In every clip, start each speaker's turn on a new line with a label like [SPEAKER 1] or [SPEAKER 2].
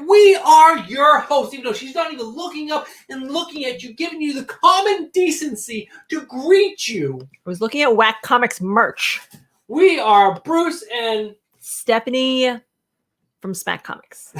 [SPEAKER 1] We are your host, even though she's not even looking up and looking at you, giving you the common decency to greet you.
[SPEAKER 2] I was looking at Whack Comics merch.
[SPEAKER 1] We are Bruce and
[SPEAKER 2] Stephanie from Smack Comics.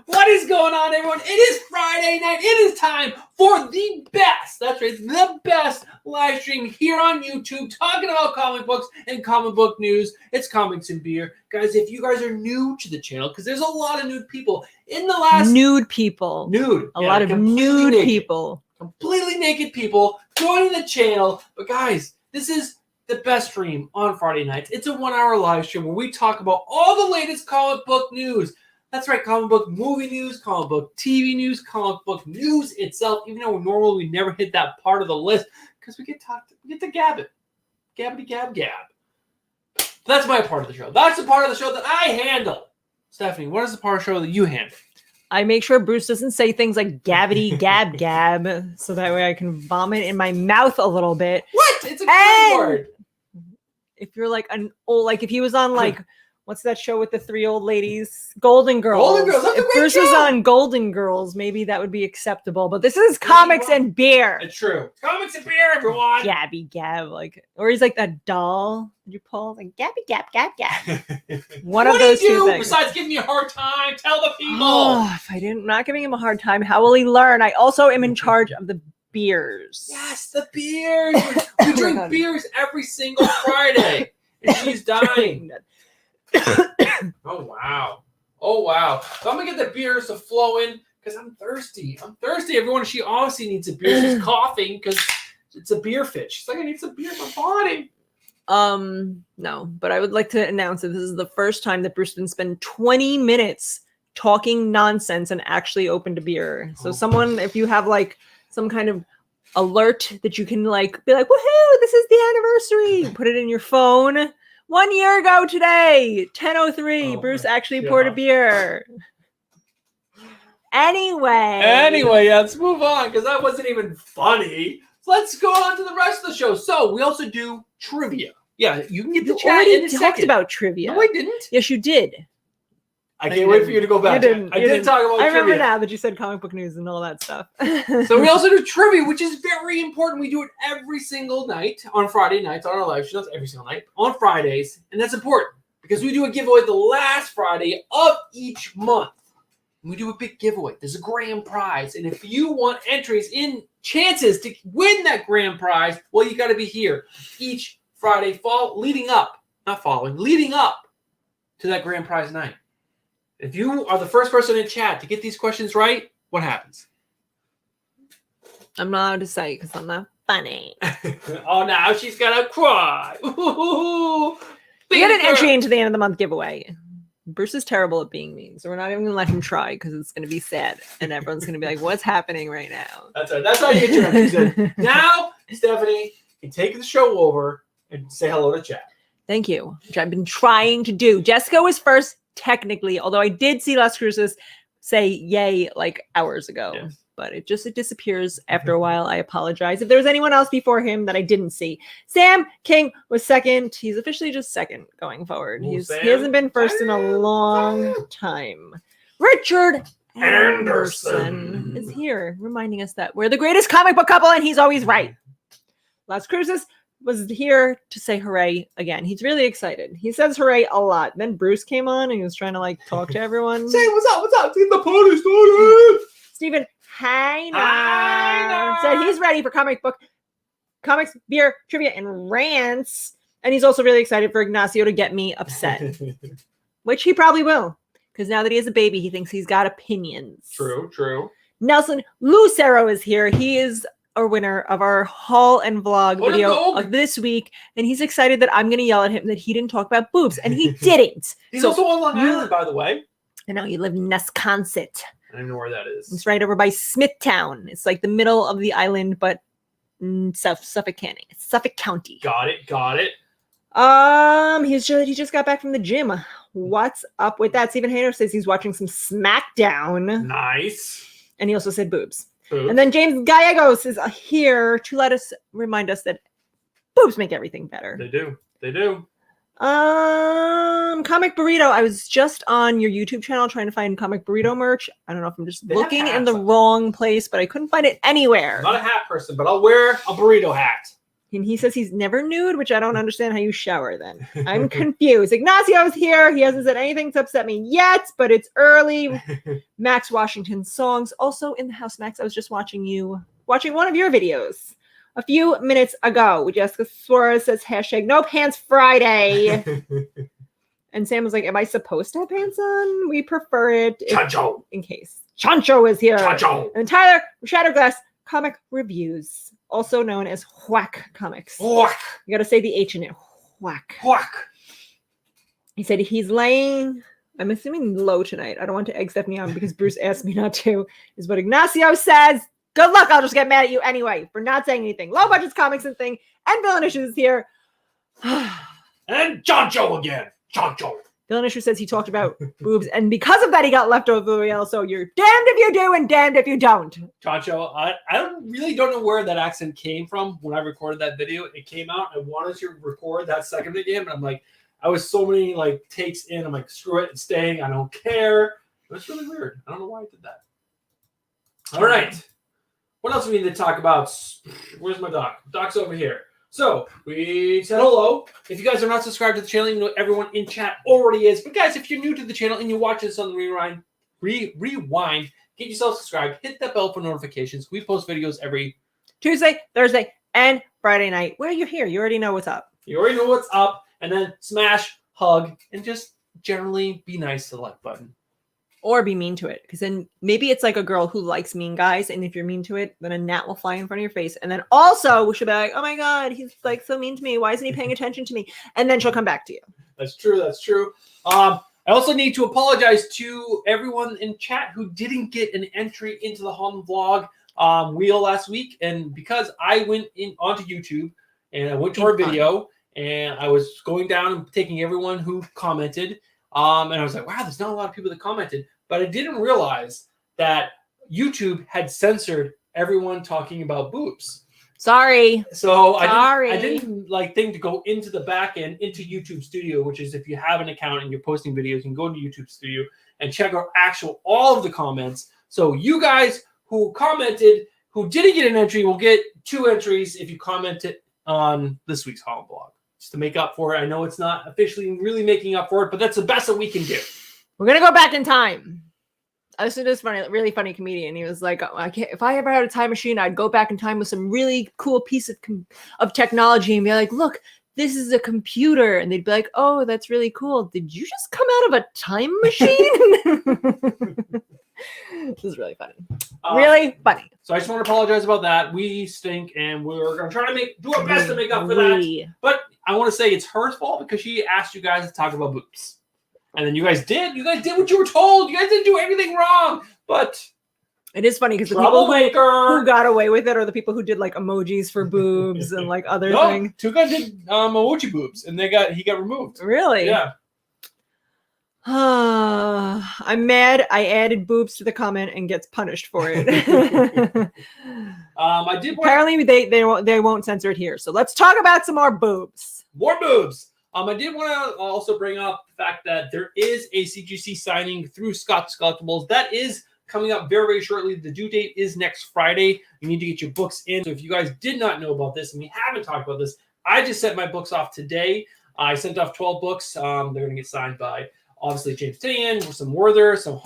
[SPEAKER 1] What is going on, everyone? It is Friday night. It is time for the best, that's right, the best live stream here on YouTube, talking about comic books and comic book news. It's Comics and Beer. Guys, if you guys are new to the channel, because there's a lot of nude people in the last...
[SPEAKER 2] Nude people.
[SPEAKER 1] Nude.
[SPEAKER 2] A lot of nude people.
[SPEAKER 1] Completely naked people joining the channel. But guys, this is the best stream on Friday nights. It's a 1-hour live stream where we talk about all the latest comic book news. That's right, comic book movie news, comic book TV news, comic book news itself. Even though normally we never hit that part of the list because we get to gab it. Gabbity gab gab. That's my part of the show. That's the part of the show that I handle. Stephanie, what is the part of the show that you handle?
[SPEAKER 2] I make sure Bruce doesn't say things like gabbity gab gab, so that way I can vomit in my mouth a little bit.
[SPEAKER 1] What? It's a good word.
[SPEAKER 2] If you're like an old, like if he was on like, what's that show with the 3 old ladies? Golden Girls.
[SPEAKER 1] Golden Girls. That's a
[SPEAKER 2] if
[SPEAKER 1] great
[SPEAKER 2] Bruce
[SPEAKER 1] show.
[SPEAKER 2] was on Golden Girls, maybe that would be acceptable. But this is Comics and Beer.
[SPEAKER 1] It's true. Comics and Beer, everyone.
[SPEAKER 2] Gabby gab, like, or he's like that doll. Did you pull like gabby gab gab gab? One of those two things.
[SPEAKER 1] Besides giving you a hard time, tell the people.
[SPEAKER 2] Oh, if I didn't, not giving him a hard time, how will he learn? I also am in charge of the beers.
[SPEAKER 1] Yes, the beers. We drink beers every single Friday. And she's dying. Oh, wow. Oh, wow. So I'm going to get the beers to flow in because I'm thirsty. Everyone, she obviously needs a beer. She's coughing because it's a beer fit. She's like, I need some beer in my body.
[SPEAKER 2] No, but I would like to announce that this is the first time that Bruce didn't spend 20 minutes talking nonsense and actually opened a beer. So someone, if you have like some kind of alert that you can like be like, woohoo, this is the anniversary. Put it in your phone. 1 year ago today, 10:03, Bruce actually poured a beer. Anyway,
[SPEAKER 1] let's move on because that wasn't even funny. So let's go on to the rest of the show. So we also do trivia. Yeah, you can get the chat in a second.
[SPEAKER 2] Talked about trivia.
[SPEAKER 1] No, I didn't.
[SPEAKER 2] Yes, you did.
[SPEAKER 1] I can't wait for you to go back. I did talk about trivia.
[SPEAKER 2] I remember now that you said comic book news and all that stuff.
[SPEAKER 1] So we also do trivia, which is very important. We do it every single night on Friday nights on our live show. Not every single night, on Fridays. And that's important because we do a giveaway the last Friday of each month. We do a big giveaway. There's a grand prize. And if you want entries in chances to win that grand prize, well, you got to be here each Friday leading up to that grand prize night. If you are the first person in chat to get these questions right, what happens?
[SPEAKER 2] I'm not allowed to say because I'm not funny.
[SPEAKER 1] Oh, now she's gonna cry.
[SPEAKER 2] We get an entry into the end of the month giveaway. Bruce is terrible at being mean, so we're not even gonna let him try because it's gonna be sad, and everyone's gonna be like, "What's happening right now?"
[SPEAKER 1] That's right. That's how you get your entries in. Now, Stephanie can take the show over and say hello to chat.
[SPEAKER 2] Thank you, which I've been trying to do. Jessica was first. Technically, although I did see Las Cruces say yay like hours ago,
[SPEAKER 1] yes.
[SPEAKER 2] But it disappears after a while. I apologize if there was anyone else before him that I didn't see. Sam King was second. He's officially just second going forward. He hasn't been first in a long time. Richard Anderson is here, reminding us that we're the greatest comic book couple, and he's always right. Las Cruces was here to say hooray again. He's really excited. He says hooray a lot. Then Bruce came on and he was trying to like talk to everyone.
[SPEAKER 1] Say what's up? Let's get the party started.
[SPEAKER 2] Stephen Heiner said he's ready for comics, beer, trivia, and rants. And he's also really excited for Ignacio to get me upset, which he probably will. Because now that he has a baby, he thinks he's got opinions.
[SPEAKER 1] True.
[SPEAKER 2] Nelson Lucero is here. He is a winner of our haul and vlog video of this week, and he's excited that I'm going to yell at him that he didn't talk about boobs, and he didn't.
[SPEAKER 1] He's also on Long Island, by the way.
[SPEAKER 2] I know, you live in Wisconsin.
[SPEAKER 1] I don't know where that is.
[SPEAKER 2] It's right over by Smithtown. It's like the middle of the island, but Suffolk County. It's Suffolk County.
[SPEAKER 1] Got it.
[SPEAKER 2] He just got back from the gym. What's up with that? Stephen Hayner says he's watching some SmackDown.
[SPEAKER 1] Nice.
[SPEAKER 2] And he also said boobs. And then James Gallegos is here to remind us that boobs make everything better.
[SPEAKER 1] They do.
[SPEAKER 2] Comic Burrito. I was just on your YouTube channel trying to find Comic Burrito merch. I don't know if I'm just looking in the wrong place, but I couldn't find it anywhere.
[SPEAKER 1] I'm not a hat person, but I'll wear a burrito hat.
[SPEAKER 2] And he says he's never nude, which I don't understand how you shower then. I'm confused. Ignacio's here. He hasn't said anything to upset me yet, but it's early. Max Washington songs also in the house. Max, I was just watching one of your videos a few minutes ago. Jessica Suarez says hashtag no pants Friday. And Sam was like, am I supposed to have pants on? We prefer it
[SPEAKER 1] Chancho.
[SPEAKER 2] In case. Chancho is here.
[SPEAKER 1] Chancho.
[SPEAKER 2] And Tyler Shatterglass Comic Reviews, also known as Whack Comics.
[SPEAKER 1] Whack.
[SPEAKER 2] You gotta say the H in it. Whack.
[SPEAKER 1] Whack.
[SPEAKER 2] He said he's laying, I'm assuming low tonight. I don't want to egg Stephanie on because Bruce asked me not to, is what Ignacio says. Good luck. I'll just get mad at you anyway for not saying anything. Low budget comics and thing. And Villain Issues is here.
[SPEAKER 1] And Chancho again. Chancho.
[SPEAKER 2] Villain Issue says he talked about boobs, and because of that, he got left over the real. So you're damned if you do and damned if you don't.
[SPEAKER 1] Chancho, I really don't know where that accent came from when I recorded that video. It came out. I wanted to record that second again, but I'm like, I was so many like takes in. I'm like, screw it, it's staying. I don't care. It was really weird. I don't know why I did that. All right. What else do we need to talk about? Where's my doc? Doc's over here. So, we said hello. If you guys are not subscribed to the channel, you know everyone in chat already is. But guys, if you're new to the channel and you watch this on the rewind, get yourself subscribed. Hit that bell for notifications. We post videos every
[SPEAKER 2] Tuesday, Thursday, and Friday night. Well, you're here. You already know what's up.
[SPEAKER 1] You already know what's up. And then smash, hug, and just generally be nice to the like button.
[SPEAKER 2] Or be mean to it. Because then maybe it's like a girl who likes mean guys. And if you're mean to it, then a gnat will fly in front of your face. And then also she'll be like, oh my God, he's like so mean to me. Why isn't he paying attention to me? And then she'll come back to you.
[SPEAKER 1] That's true. I also need to apologize to everyone in chat who didn't get an entry into the Home Vlog wheel last week. And because I went onto YouTube and I went to our video and I was going down and taking everyone who commented. And I was like, wow, there's not a lot of people that commented. But I didn't realize that YouTube had censored everyone talking about boobs.
[SPEAKER 2] Sorry.
[SPEAKER 1] So I didn't like think to go into the back end, into YouTube Studio, which is if you have an account and you're posting videos, you can go into YouTube Studio and check out all of the comments. So you guys who commented, who didn't get an entry, will get 2 entries if you commented on this week's Home Vlog. Just to make up for it. I know it's not officially really making up for it, but that's the best that we can do. We're
[SPEAKER 2] going to go back in time. I listened to this really funny comedian. He was like, if I ever had a time machine, I'd go back in time with some really cool piece of technology and be like, look, this is a computer. And they'd be like, oh, that's really cool. Did you just come out of a time machine? This is really funny. Really funny.
[SPEAKER 1] So I just want to apologize about that. We stink, and we're going to try to do our best to make up for that. But I want to say it's her fault because she asked you guys to talk about boobs. And then you guys did. You guys did what you were told. You guys didn't do anything wrong. But
[SPEAKER 2] it is funny because the people who got away with it are the people who did like emojis for boobs and like other things.
[SPEAKER 1] 2 guys did emoji boobs, and he got removed.
[SPEAKER 2] Really?
[SPEAKER 1] Yeah.
[SPEAKER 2] I'm mad. I added boobs to the comment and gets punished for it.
[SPEAKER 1] I did.
[SPEAKER 2] Apparently, they won't censor it here. So let's talk about some more boobs.
[SPEAKER 1] More boobs. I did want to also bring up the fact that there is a CGC signing through Scott's Collectibles that is coming up very, very shortly. The due date is next Friday. You need to get your books in. So if you guys did not know about this and we haven't talked about this, I just sent my books off today. I sent off 12 books. They're going to get signed by obviously James Tinian, some Werther, some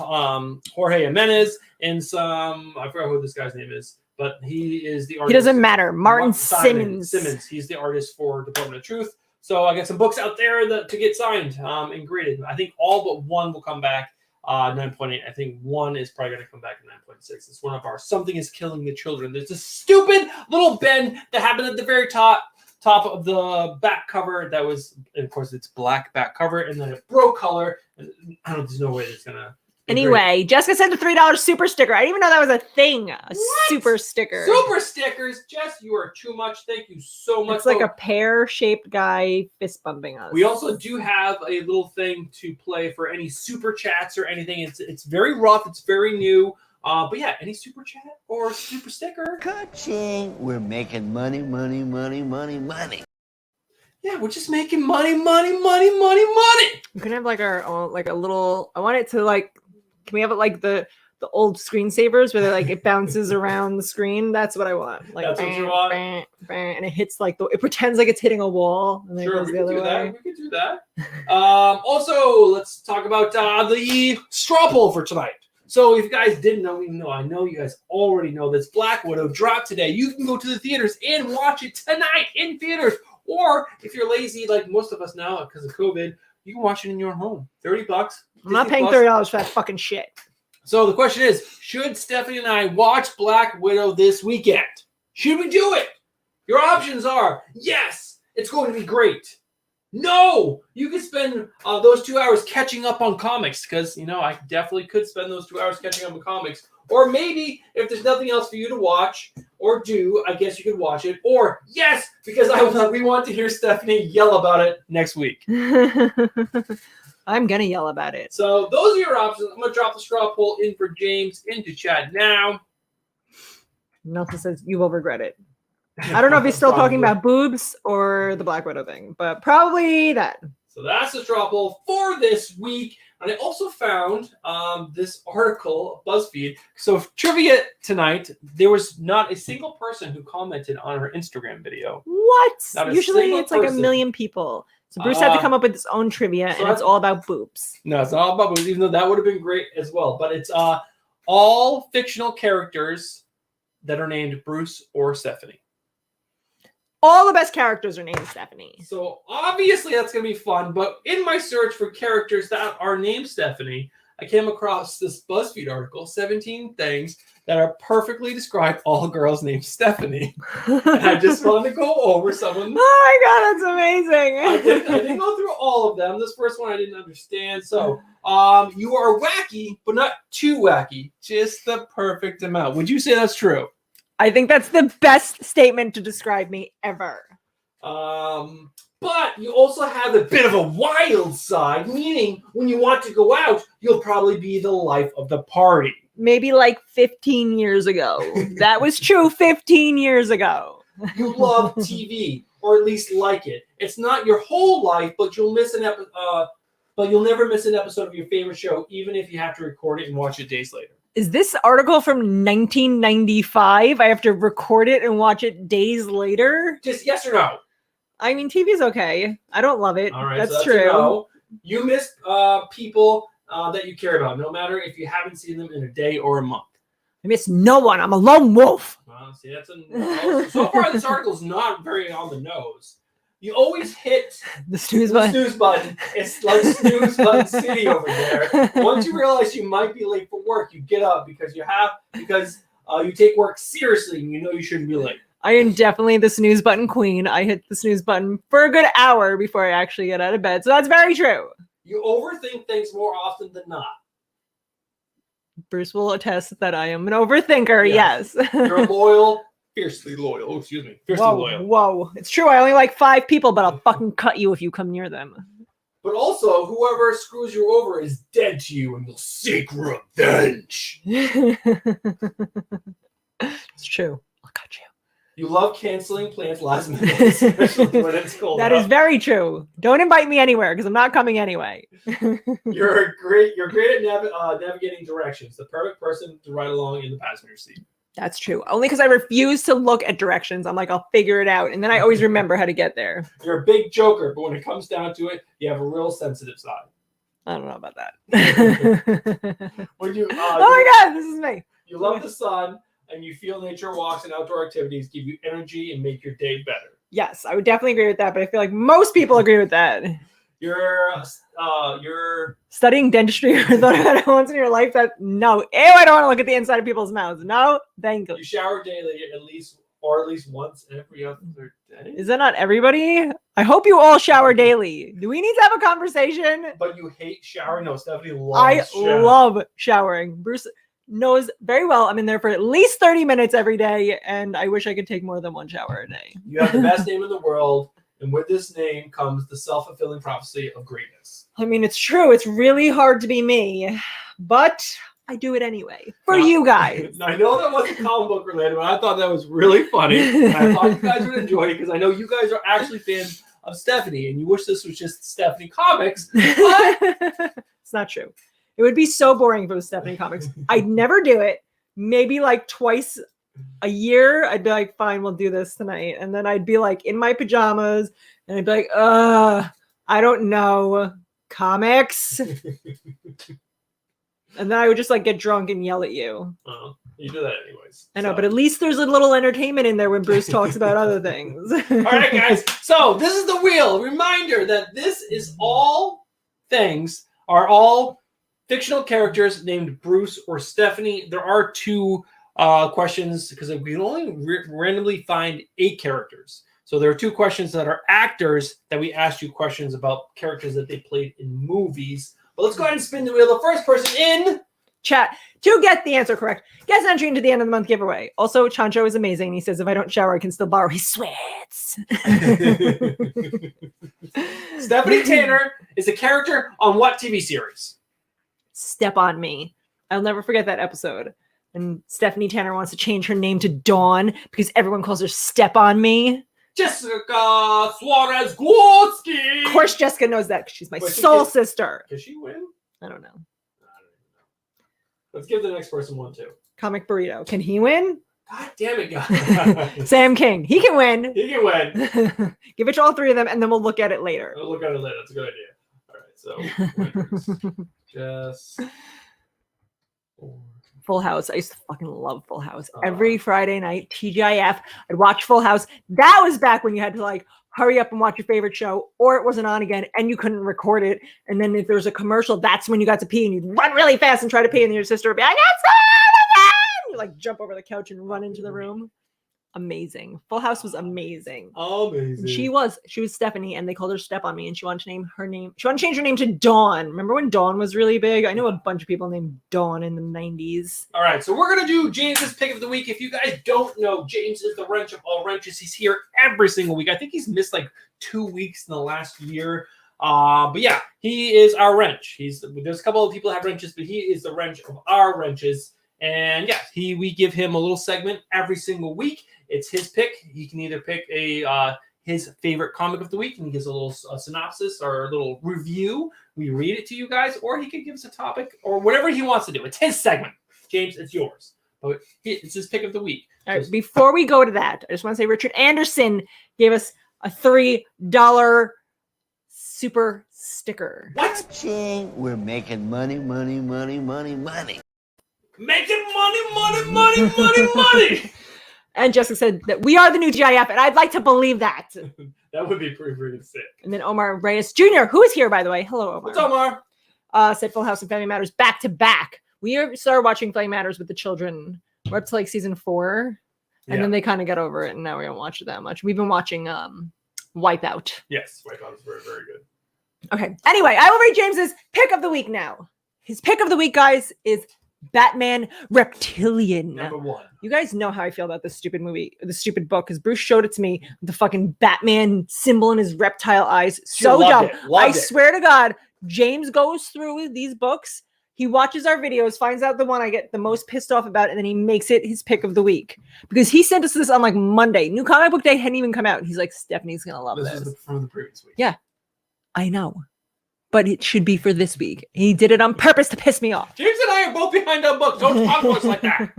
[SPEAKER 1] Jorge Jimenez, and some, I forgot who this guy's name is, but he is the artist.
[SPEAKER 2] He doesn't matter. Martin Simmons.
[SPEAKER 1] He's the artist for Department of Truth. So I got some books out there to get signed and graded. I think all but one will come back 9.8. I think one is probably going to come back at 9.6. It's one of our Something is Killing the Children. There's a stupid little bend that happened at the very top of the back cover of course, it's black back cover, and then it broke color. I don't know, there's no way it's going to
[SPEAKER 2] Anyway, Jessica sent a $3 super sticker. I didn't even know that was a thing. Super sticker.
[SPEAKER 1] Super stickers. Jess, you are too much. Thank you so much.
[SPEAKER 2] It's like a pear-shaped guy fist bumping us.
[SPEAKER 1] We also do have a little thing to play for any super chats or anything. It's very rough. It's very new. But yeah, any super chat or super sticker.
[SPEAKER 3] Ka-ching. We're making money.
[SPEAKER 1] Yeah, we're just making money. We're
[SPEAKER 2] gonna have like our own, like a little. I want it to like. Can we have it like the old screensavers where like it bounces around the screen? That's what I want. Like
[SPEAKER 1] that's what you want.
[SPEAKER 2] And it hits like it pretends like it's hitting a wall. And then
[SPEAKER 1] Sure,
[SPEAKER 2] it goes
[SPEAKER 1] we
[SPEAKER 2] the
[SPEAKER 1] can
[SPEAKER 2] other
[SPEAKER 1] do
[SPEAKER 2] way.
[SPEAKER 1] that. We can do that. Also, let's talk about the straw poll for tonight. So if you guys didn't know, I know you guys already know this. Black Widow dropped today. You can go to the theaters and watch it tonight in theaters. Or if you're lazy, like most of us now because of COVID, you can watch it in your home. $30.
[SPEAKER 2] I'm not paying $30 for that fucking shit.
[SPEAKER 1] So the question is, should Stephanie and I watch Black Widow this weekend? Should we do it? Your options are, yes, it's going to be great. No, you could spend those 2 hours catching up on comics because, I definitely could spend those 2 hours catching up on comics. Or maybe if there's nothing else for you to watch or do, I guess you could watch it. Or yes, because we want to hear Stephanie yell about it next week.
[SPEAKER 2] I'm going to yell about it.
[SPEAKER 1] So those are your options. I'm going to drop the straw poll in for James into chat now.
[SPEAKER 2] Nothing says you will regret it. I don't know if he's still talking about boobs or the Black Widow thing, but probably that.
[SPEAKER 1] So that's the straw poll for this week. And I also found this article, BuzzFeed. So trivia tonight, there was not a single person who commented on her Instagram video.
[SPEAKER 2] What?
[SPEAKER 1] Not
[SPEAKER 2] Usually it's like a million people. So Bruce had to come up with his own trivia, and it's all about boobs.
[SPEAKER 1] No, it's not about boobs, even though that would have been great as well. But it's all fictional characters that are named Bruce or Stephanie.
[SPEAKER 2] All the best characters are named Stephanie.
[SPEAKER 1] So obviously that's going to be fun. But in my search for characters that are named Stephanie, I came across this BuzzFeed article, 17 things that are perfectly describe all girls named Stephanie. And I just wanted to go over some of them.
[SPEAKER 2] Oh my God, that's amazing.
[SPEAKER 1] I didn't go through all of them. This first one I didn't understand. So you are wacky, but not too wacky. Just the perfect amount. Would you say that's true?
[SPEAKER 2] I think that's the best statement to describe me ever.
[SPEAKER 1] But you also have a bit of a wild side, meaning when you want to go out, you'll probably be the life of the party.
[SPEAKER 2] Maybe like 15 years ago. That was true 15 years ago.
[SPEAKER 1] You love TV, or at least like it. It's not your whole life, but you'll miss an episode. But you'll never miss an episode of your favorite show, even if you have to record it and watch it days later.
[SPEAKER 2] Is this article from 1995? I have to record it and watch it days later?
[SPEAKER 1] Just yes or no.
[SPEAKER 2] I mean, TV's okay. I don't love it.
[SPEAKER 1] All right,
[SPEAKER 2] that's
[SPEAKER 1] so
[SPEAKER 2] true.
[SPEAKER 1] No. You miss people that you care about, no matter if you haven't seen them in a day or a month.
[SPEAKER 2] I miss no one. I'm a lone wolf.
[SPEAKER 1] See, that's so far this article's not very on the nose. You always hit
[SPEAKER 2] the snooze button.
[SPEAKER 1] It's like snooze button city over there. Once you realize you might be late for work, you get up because you take work seriously and you know you shouldn't be late.
[SPEAKER 2] I am definitely the snooze button queen. I hit the snooze button for a good hour before I actually get out of bed. So that's very true.
[SPEAKER 1] You overthink things more often than not.
[SPEAKER 2] Bruce will attest that I am an overthinker. Yes.
[SPEAKER 1] You're loyal. Fiercely loyal. Oh, excuse me. Fiercely loyal.
[SPEAKER 2] Whoa. It's true. I only like 5 people, but I'll fucking cut you if you come near them.
[SPEAKER 1] But also, whoever screws you over is dead to you and will seek revenge.
[SPEAKER 2] It's true. I'll cut you.
[SPEAKER 1] You love canceling plans last minute, especially when it's cold.
[SPEAKER 2] That is very true. Don't invite me anywhere because I'm not coming anyway.
[SPEAKER 1] You're great at navigating directions. The perfect person to ride along in the passenger seat.
[SPEAKER 2] That's true. Only because I refuse to look at directions. I'm like, I'll figure it out. And then I always remember how to get there.
[SPEAKER 1] You're a big joker, but when it comes down to it, you have a real sensitive side.
[SPEAKER 2] I don't know about that.
[SPEAKER 1] Oh
[SPEAKER 2] my God, this is me.
[SPEAKER 1] You love the sun, and you feel nature walks and outdoor activities give you energy and make your day better.
[SPEAKER 2] Yes, I would definitely agree with that, but I feel like most people agree with that.
[SPEAKER 1] You're
[SPEAKER 2] studying dentistry or thought about it once in your life. That no, I don't want to look at the inside of people's mouths. No, thank you.
[SPEAKER 1] You shower daily at least once every other day.
[SPEAKER 2] Is that not everybody? I hope you all shower daily. Do we need to have a conversation?
[SPEAKER 1] But you hate showering? No, Stephanie loves
[SPEAKER 2] I
[SPEAKER 1] showering.
[SPEAKER 2] love showering. Bruce knows very well I'm in there for at least 30 minutes every day, and I wish I could take more than one shower a day.
[SPEAKER 1] You have the best name in the world, and with this name comes the self-fulfilling prophecy of greatness.
[SPEAKER 2] I mean, it's true. It's really hard to be me, but I do it anyway for you guys.
[SPEAKER 1] I know that wasn't comic book related, but I thought that was really funny. And I thought you guys would enjoy it because I know you guys are actually fans of Stephanie, and you wish this was just Stephanie Comics. But
[SPEAKER 2] It's not true. It would be so boring if it was Stephanie Comics. I'd never do it. Maybe like twice a year, I'd be like, fine, we'll do this tonight. And then I'd be like in my pajamas, and I'd be like, I don't know, comics. And then I would just like get drunk and yell at you.
[SPEAKER 1] You do that anyways.
[SPEAKER 2] I know, but at least there's a little entertainment in there when Bruce talks about other things.
[SPEAKER 1] All right, guys. So this is the wheel. Reminder that this is all things are all fictional characters named Bruce or Stephanie. There are 2 questions because we can only randomly find 8 characters. So there are 2 questions that are actors that we asked you questions about characters that they played in movies. But let's go ahead and spin the wheel. The first person in
[SPEAKER 2] chat to get the answer correct gets an entry into the end of the month giveaway. Also, Chancho is amazing. He says, if I don't shower, I can still borrow his sweats.
[SPEAKER 1] Stephanie Tanner is a character on what TV series?
[SPEAKER 2] Step on Me. I'll never forget that episode. And Stephanie Tanner wants to change her name to Dawn because everyone calls her Step on Me.
[SPEAKER 1] Jessica Suarez-Gworsky.
[SPEAKER 2] Of course, Jessica knows that because she's my soul sister.
[SPEAKER 1] Can she win?
[SPEAKER 2] I don't know.
[SPEAKER 1] Let's give the next person one too.
[SPEAKER 2] Comic Burrito. Can he win?
[SPEAKER 1] God damn it, guys.
[SPEAKER 2] Sam King. He can win.
[SPEAKER 1] He can win.
[SPEAKER 2] Give it to all 3 of them, and then we'll look at it later.
[SPEAKER 1] We'll look at it later. That's a good idea. All right, so winners. Jess.
[SPEAKER 2] Full House. I used to fucking love Full House. Every Friday night, TGIF, I'd watch Full House. That was back when you had to like hurry up and watch your favorite show, or it wasn't on again and you couldn't record it. And then if there was a commercial, that's when you got to pee and you'd run really fast and try to pee, and your sister would be like, "It's on again!" You like jump over the couch and run into the room. Amazing. Full House was amazing.
[SPEAKER 1] Amazing.
[SPEAKER 2] She was Stephanie, and they called her Step on Me, and she wanted to change her name to Dawn. Remember when Dawn was really big? I know a bunch of people named Dawn in the 90s.
[SPEAKER 1] All right, so we're going to do James's pick of the week. If you guys don't know, James is the wrench of all wrenches. He's here every single week. I think he's missed like 2 weeks in the last year. But yeah, he is our wrench. There's a couple of people that have wrenches, but he is the wrench of our wrenches. And yeah, we give him a little segment every single week. It's his pick. He can either pick his favorite comic of the week, and he gives a little synopsis or a little review. We read it to you guys, or he can give us a topic or whatever he wants to do. It's his segment. James, it's yours. But it's his pick of the week.
[SPEAKER 2] All right, before we go to that, I just want to say Richard Anderson gave us a $3 super sticker.
[SPEAKER 1] What?
[SPEAKER 3] Ching, we're making money, money, money, money, money.
[SPEAKER 1] Making money.
[SPEAKER 2] And Jessica said that we are the new GIF, and I'd like to believe that.
[SPEAKER 1] That would be pretty freaking sick.
[SPEAKER 2] And then Omar Reyes Jr., who is here, by the way. Hello, Omar.
[SPEAKER 1] What's Omar?
[SPEAKER 2] Said Full House and Family Matters back to back. We started watching Family Matters with the children. We're up to like season 4. And then they kind of got over it, and now we don't watch it that much. We've been watching Wipeout.
[SPEAKER 1] Yes, Wipeout is very, very good.
[SPEAKER 2] Okay. Anyway, I will read James's pick of the week now. His pick of the week, guys, is Batman Reptilian.
[SPEAKER 1] Number 1.
[SPEAKER 2] You guys know how I feel about this stupid movie, this stupid book, because Bruce showed it to me with the fucking Batman symbol in his reptile eyes. So dumb. I swear to God, James goes through these books. He watches our videos, finds out the one I get the most pissed off about, and then he makes it his pick of the week. Because he sent us this on like Monday. New Comic Book Day hadn't even come out. And he's like, Stephanie's going to love this.
[SPEAKER 1] This is from the previous week.
[SPEAKER 2] Yeah, I know. But it should be for this week. He did it on purpose to piss me off.
[SPEAKER 1] James and I are both behind our books. Don't talk to us like that.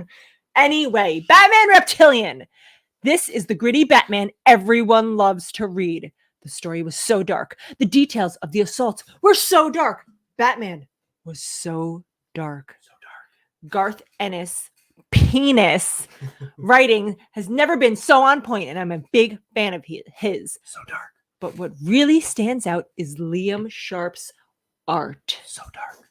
[SPEAKER 2] Anyway, Batman Reptilian. This is the gritty Batman everyone loves to read. The story was so dark. The details of the assaults were so dark. Batman was so dark.
[SPEAKER 1] So dark.
[SPEAKER 2] Garth Ennis' penis writing has never been so on point, and I'm a big fan of his.
[SPEAKER 1] So dark.
[SPEAKER 2] But what really stands out is Liam Sharp's art.
[SPEAKER 1] So dark.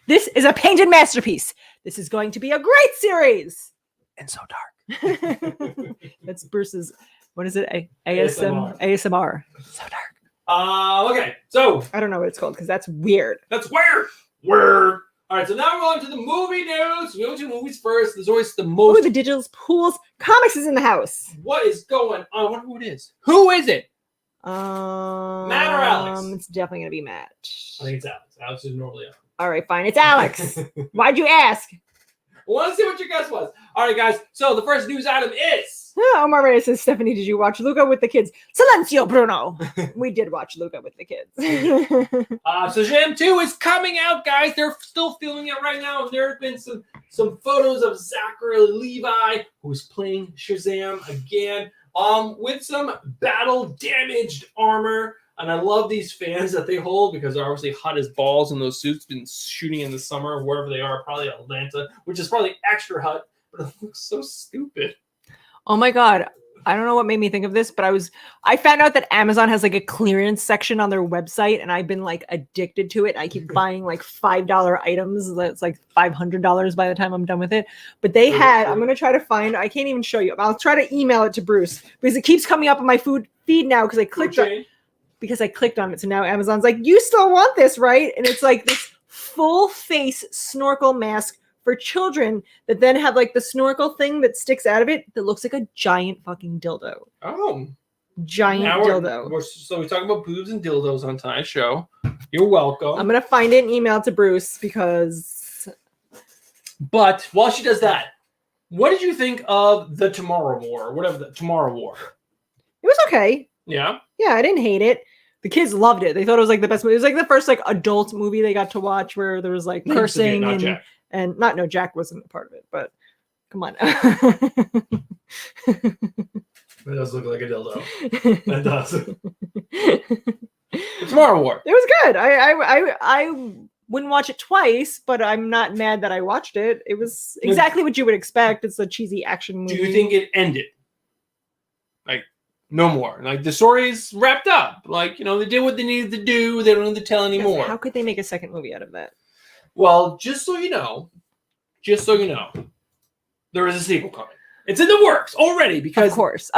[SPEAKER 2] This is a painted masterpiece. This is going to be a great series.
[SPEAKER 1] And so dark.
[SPEAKER 2] That's Bruce's What is it?
[SPEAKER 1] ASMR.
[SPEAKER 2] ASMR. So dark.
[SPEAKER 1] Okay, so
[SPEAKER 2] I don't know what it's called because that's weird.
[SPEAKER 1] that's weird. Weird. All right, so now we're on to the movie news. We go to movies first. There's always the most.
[SPEAKER 2] Ooh, the digitals, pools, comics is in the house.
[SPEAKER 1] What is going on? I wonder who it is. Who is it?
[SPEAKER 2] Matt
[SPEAKER 1] or Alex?
[SPEAKER 2] It's definitely gonna be Matt.
[SPEAKER 1] I think it's Alex. Alex is normally up.
[SPEAKER 2] All right, fine. It's Alex. Why'd you ask?
[SPEAKER 1] I want to see what your guess was. All right, guys. So the first news item is.
[SPEAKER 2] Omar Reyes says, Stephanie, did you watch Luca with the kids? Silencio, Bruno. We did watch Luca with the kids.
[SPEAKER 1] So Shazam 2 is coming out, guys. They're still filming it right now. There have been some photos of Zachary Levi, who's playing Shazam again, with some battle-damaged armor. And I love these fans that they hold because they're obviously hot as balls in those suits, been shooting in the summer, wherever they are, probably Atlanta, which is probably extra hot, but it looks so stupid.
[SPEAKER 2] Oh my God. I don't know what made me think of this, but I found out that Amazon has like a clearance section on their website, and I've been like addicted to it. I keep buying like $5 items. That's like $500 by the time I'm done with it. But they had, I'm going to try to find, I can't even show you. I'll try to email it to Bruce because it keeps coming up on my feed now because I clicked on it. So now Amazon's like, you still want this, right? And it's like this full face snorkel mask for children that then have like the snorkel thing that sticks out of it that looks like a giant fucking dildo.
[SPEAKER 1] Oh.
[SPEAKER 2] Giant dildo.
[SPEAKER 1] So we're talking about boobs and dildos on tonight's show. You're welcome.
[SPEAKER 2] I'm going to find it and email it to Bruce because...
[SPEAKER 1] But while she does that, what did you think of the Tomorrow War? Or whatever the Tomorrow War.
[SPEAKER 2] It was okay.
[SPEAKER 1] Yeah?
[SPEAKER 2] Yeah, I didn't hate it. The kids loved it. They thought it was like the best movie. It was like the first like adult movie they got to watch where there was like cursing and Jack wasn't a part of it, but come on.
[SPEAKER 1] It does look like a dildo. It does. The Tomorrow War.
[SPEAKER 2] It was good. I wouldn't watch it twice, but I'm not mad that I watched it. It was exactly what you would expect. It's a cheesy action movie.
[SPEAKER 1] Do you think it ended? Like, no more. Like, the story's wrapped up. Like, they did what they needed to do. They don't need to tell anymore.
[SPEAKER 2] How could they make a second movie out of that?
[SPEAKER 1] Well, just so you know, there is a sequel coming. It's in the works already because...
[SPEAKER 2] Of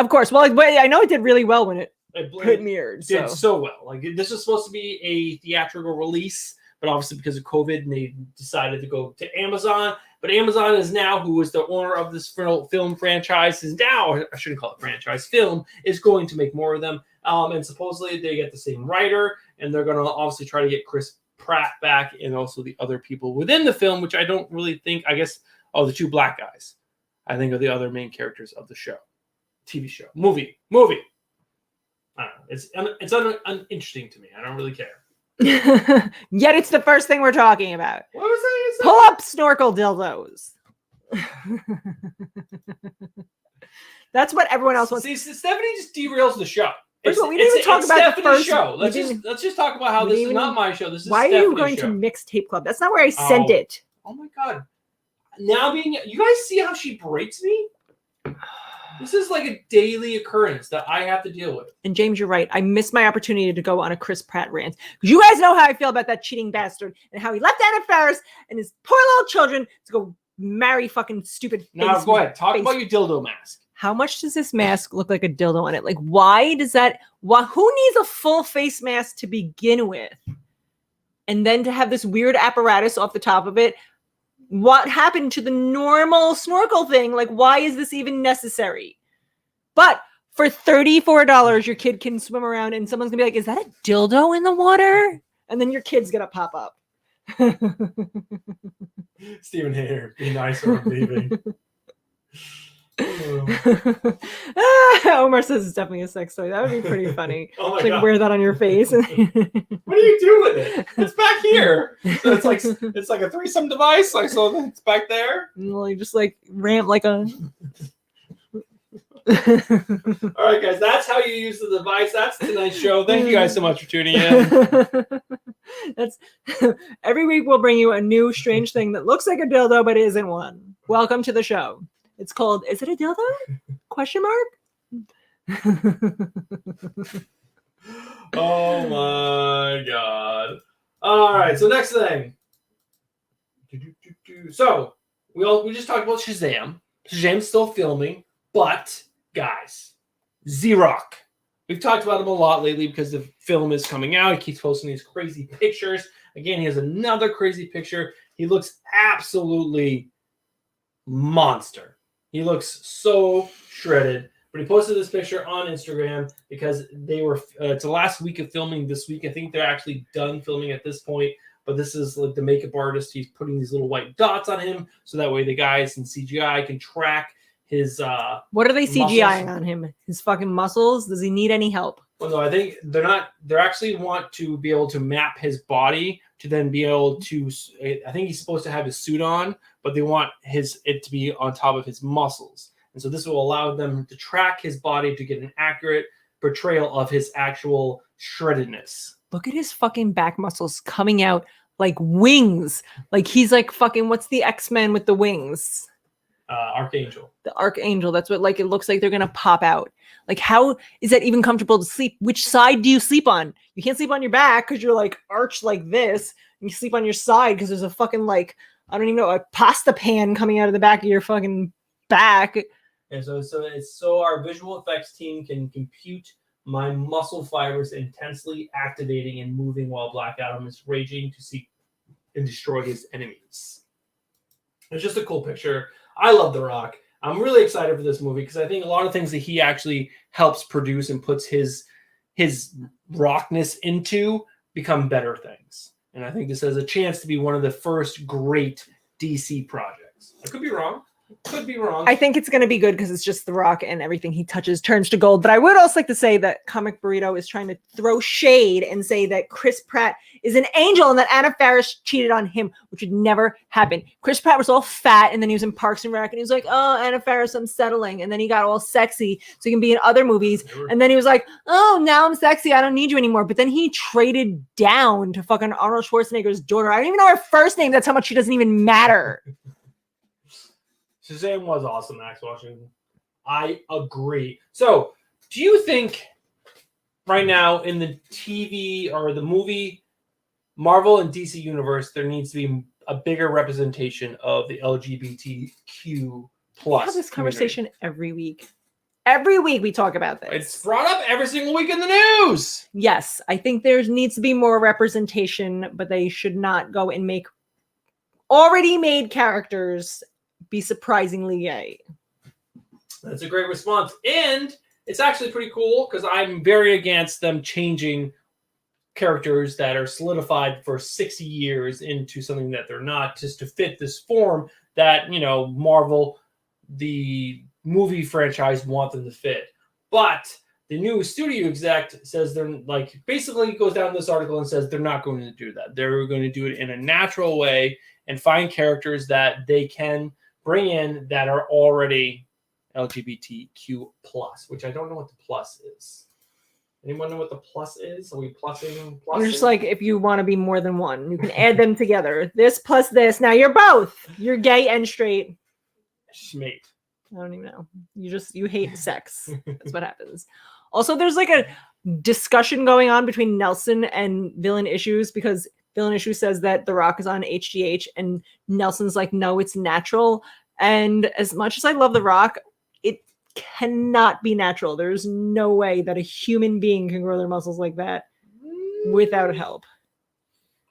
[SPEAKER 2] course. Well, I know it did really well when it premiered.
[SPEAKER 1] Did so well. Like, this was supposed to be a theatrical release, but obviously because of COVID, they decided to go to Amazon. But Amazon is now, who is the owner of this film franchise, is now, I shouldn't call it franchise, film, is going to make more of them. And supposedly they get the same writer, and they're going to obviously try to get Chris Pratt back and also the other people within the film, which I don't really think, I guess, the two black guys, I think are the other main characters of the show. TV show. Movie. I don't know. It's uninteresting to me. I don't really care.
[SPEAKER 2] Yet it's the first thing we're talking about.
[SPEAKER 1] What was I
[SPEAKER 2] saying? Pull up snorkel dildos. That's what everyone else wants.
[SPEAKER 1] See, Stephanie just derails the show.
[SPEAKER 2] We didn't even talk about the first
[SPEAKER 1] show. Let's just talk about how this is not my show. This is
[SPEAKER 2] why
[SPEAKER 1] Stephanie's
[SPEAKER 2] are you going
[SPEAKER 1] show.
[SPEAKER 2] to Mixtape Club? That's not where I sent it.
[SPEAKER 1] Oh my God! Now you guys see how she breaks me? This is like a daily occurrence that I have to deal with.
[SPEAKER 2] And James, you're right. I missed my opportunity to go on a Chris Pratt rant. Because you guys know how I feel about that cheating bastard and how he left Anna Faris and his poor little children to go marry fucking stupid.
[SPEAKER 1] Now go ahead. Talk about your dildo mask.
[SPEAKER 2] How much does this mask look like a dildo on it? Like, why does that? Who needs a full face mask to begin with? And then to have this weird apparatus off the top of it. What happened to the normal snorkel thing? Like, why is this even necessary? But for $34, your kid can swim around and someone's gonna be like, is that a dildo in the water? And then your kid's gonna pop up.
[SPEAKER 1] Stephen Hater, be nice or I'm leaving.
[SPEAKER 2] Omar says it's definitely a sex toy. That would be pretty funny.
[SPEAKER 1] Oh my
[SPEAKER 2] God.
[SPEAKER 1] God.
[SPEAKER 2] Wear that on your face.
[SPEAKER 1] What do you do with it? It's back here. So it's like a threesome device. Like, so it's back there.
[SPEAKER 2] Well, you just like ramp like a.
[SPEAKER 1] All right, guys. That's how you use the device. That's tonight's show. Thank you guys so much for tuning in.
[SPEAKER 2] That's every week we'll bring you a new strange thing that looks like a dildo but isn't one. Welcome to the show. It's called, is it a dildo? Question mark?
[SPEAKER 1] Oh my God. All right, so next thing. So we just talked about Shazam. Shazam's still filming, but guys, Z-Rock. We've talked about him a lot lately because the film is coming out. He keeps posting these crazy pictures. Again, he has another crazy picture. He looks absolutely monster. He looks so shredded. But he posted this picture on Instagram because they were. It's the last week of filming this week. I think they're actually done filming at this point. But this is like the makeup artist. He's putting these little white dots on him so that way the guys in CGI can track his.
[SPEAKER 2] What are they CGIing
[SPEAKER 1] muscles.
[SPEAKER 2] on him? His fucking muscles? Does he need any help?
[SPEAKER 1] Well, no, I think they're not. They actually want to be able to map his body to then be able to. I think he's supposed to have his suit on, but they want it to be on top of his muscles. And so this will allow them to track his body to get an accurate portrayal of his actual shreddedness.
[SPEAKER 2] Look at his fucking back muscles coming out like wings. Like he's like fucking, what's the X-Men with the wings?
[SPEAKER 1] Archangel.
[SPEAKER 2] The Archangel. That's what like it looks like they're going to pop out. Like how is that even comfortable to sleep? Which side do you sleep on? You can't sleep on your back because you're like arched like this. And you sleep on your side because there's a fucking like, I don't even know, a pasta pan coming out of the back of your fucking back.
[SPEAKER 1] And so our visual effects team can compute my muscle fibers intensely activating and moving while Black Adam is raging to seek and destroy his enemies. It's just a cool picture. I love The Rock. I'm really excited for this movie because I think a lot of things that he actually helps produce and puts his rockness into become better things. And I think this has a chance to be one of the first great DC projects. I could be wrong. Could be wrong.
[SPEAKER 2] I think it's going to be good because it's just The Rock and everything he touches turns to gold. But I would also like to say that Comic Burrito is trying to throw shade and say that Chris Pratt is an angel and that Anna Faris cheated on him, which would never happen. Chris Pratt was all fat and then he was in Parks and Rec and he was like, oh, Anna Faris, I'm settling. And then he got all sexy so he can be in other movies. And then he was like, oh, now I'm sexy. I don't need you anymore. But then he traded down to fucking Arnold Schwarzenegger's daughter. I don't even know her first name. That's how much she doesn't even matter.
[SPEAKER 1] Shazam was awesome, Max Washington. I agree. So, do you think right now in the TV or the movie Marvel and DC universe there needs to be a bigger representation of the LGBTQ plus?
[SPEAKER 2] We have this conversation every week. Every week we talk about this.
[SPEAKER 1] It's brought up every single week in the news.
[SPEAKER 2] Yes, I think there needs to be more representation, but they should not go and make already made characters be surprisingly gay.
[SPEAKER 1] That's a great response. And it's actually pretty cool because I'm very against them changing characters that are solidified for 60 years into something that they're not, just to fit this form that, you know, Marvel, the movie franchise, want them to fit. But the new studio exec says they're like, basically goes down this article and says they're not going to do that. They're going to do it in a natural way and find characters that they can bring in that are already LGBTQ plus, which I don't know what the plus is. Anyone know what the plus is? Are we plussing?
[SPEAKER 2] You're just like, if you want to be more than one, you can add them together. This plus this. Now you're both. You're gay and straight.
[SPEAKER 1] Schmate.
[SPEAKER 2] I don't even know. You hate sex. That's what happens. Also, there's like a discussion going on between Nelson and Villain Issues because Villain Issue says that The Rock is on HGH and Nelson's like, no, it's natural. And as much as I love The Rock, it cannot be natural. There's no way that a human being can grow their muscles like that without help.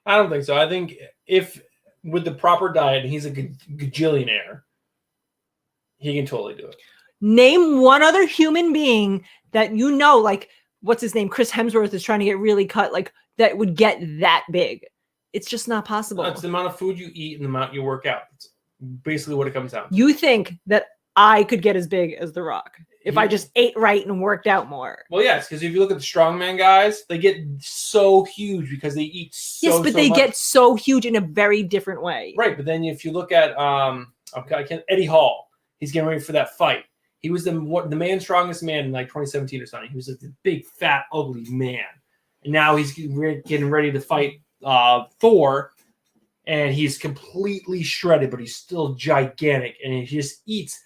[SPEAKER 1] I don't think so. I think if with the proper diet, and he's a gajillionaire, he can totally do it.
[SPEAKER 2] Name one other human being that you know, like, what's his name? Chris Hemsworth is trying to get really cut, like, that would get that big. It's just not possible.
[SPEAKER 1] It's the amount of food you eat and the amount you work out. It's basically what it comes down to.
[SPEAKER 2] You think that I could get as big as The Rock if I just ate right and worked out more?
[SPEAKER 1] Well, yes, because if you look at the strongman guys, they get so huge because they eat so much.
[SPEAKER 2] They get so huge in a very different way.
[SPEAKER 1] Right, but then if you look at Eddie Hall, he's getting ready for that fight. He was the man's strongest man in like 2017 or something. He was like the big, fat, ugly man. And now he's getting ready to fight Thor, and he's completely shredded, but he's still gigantic, and he just eats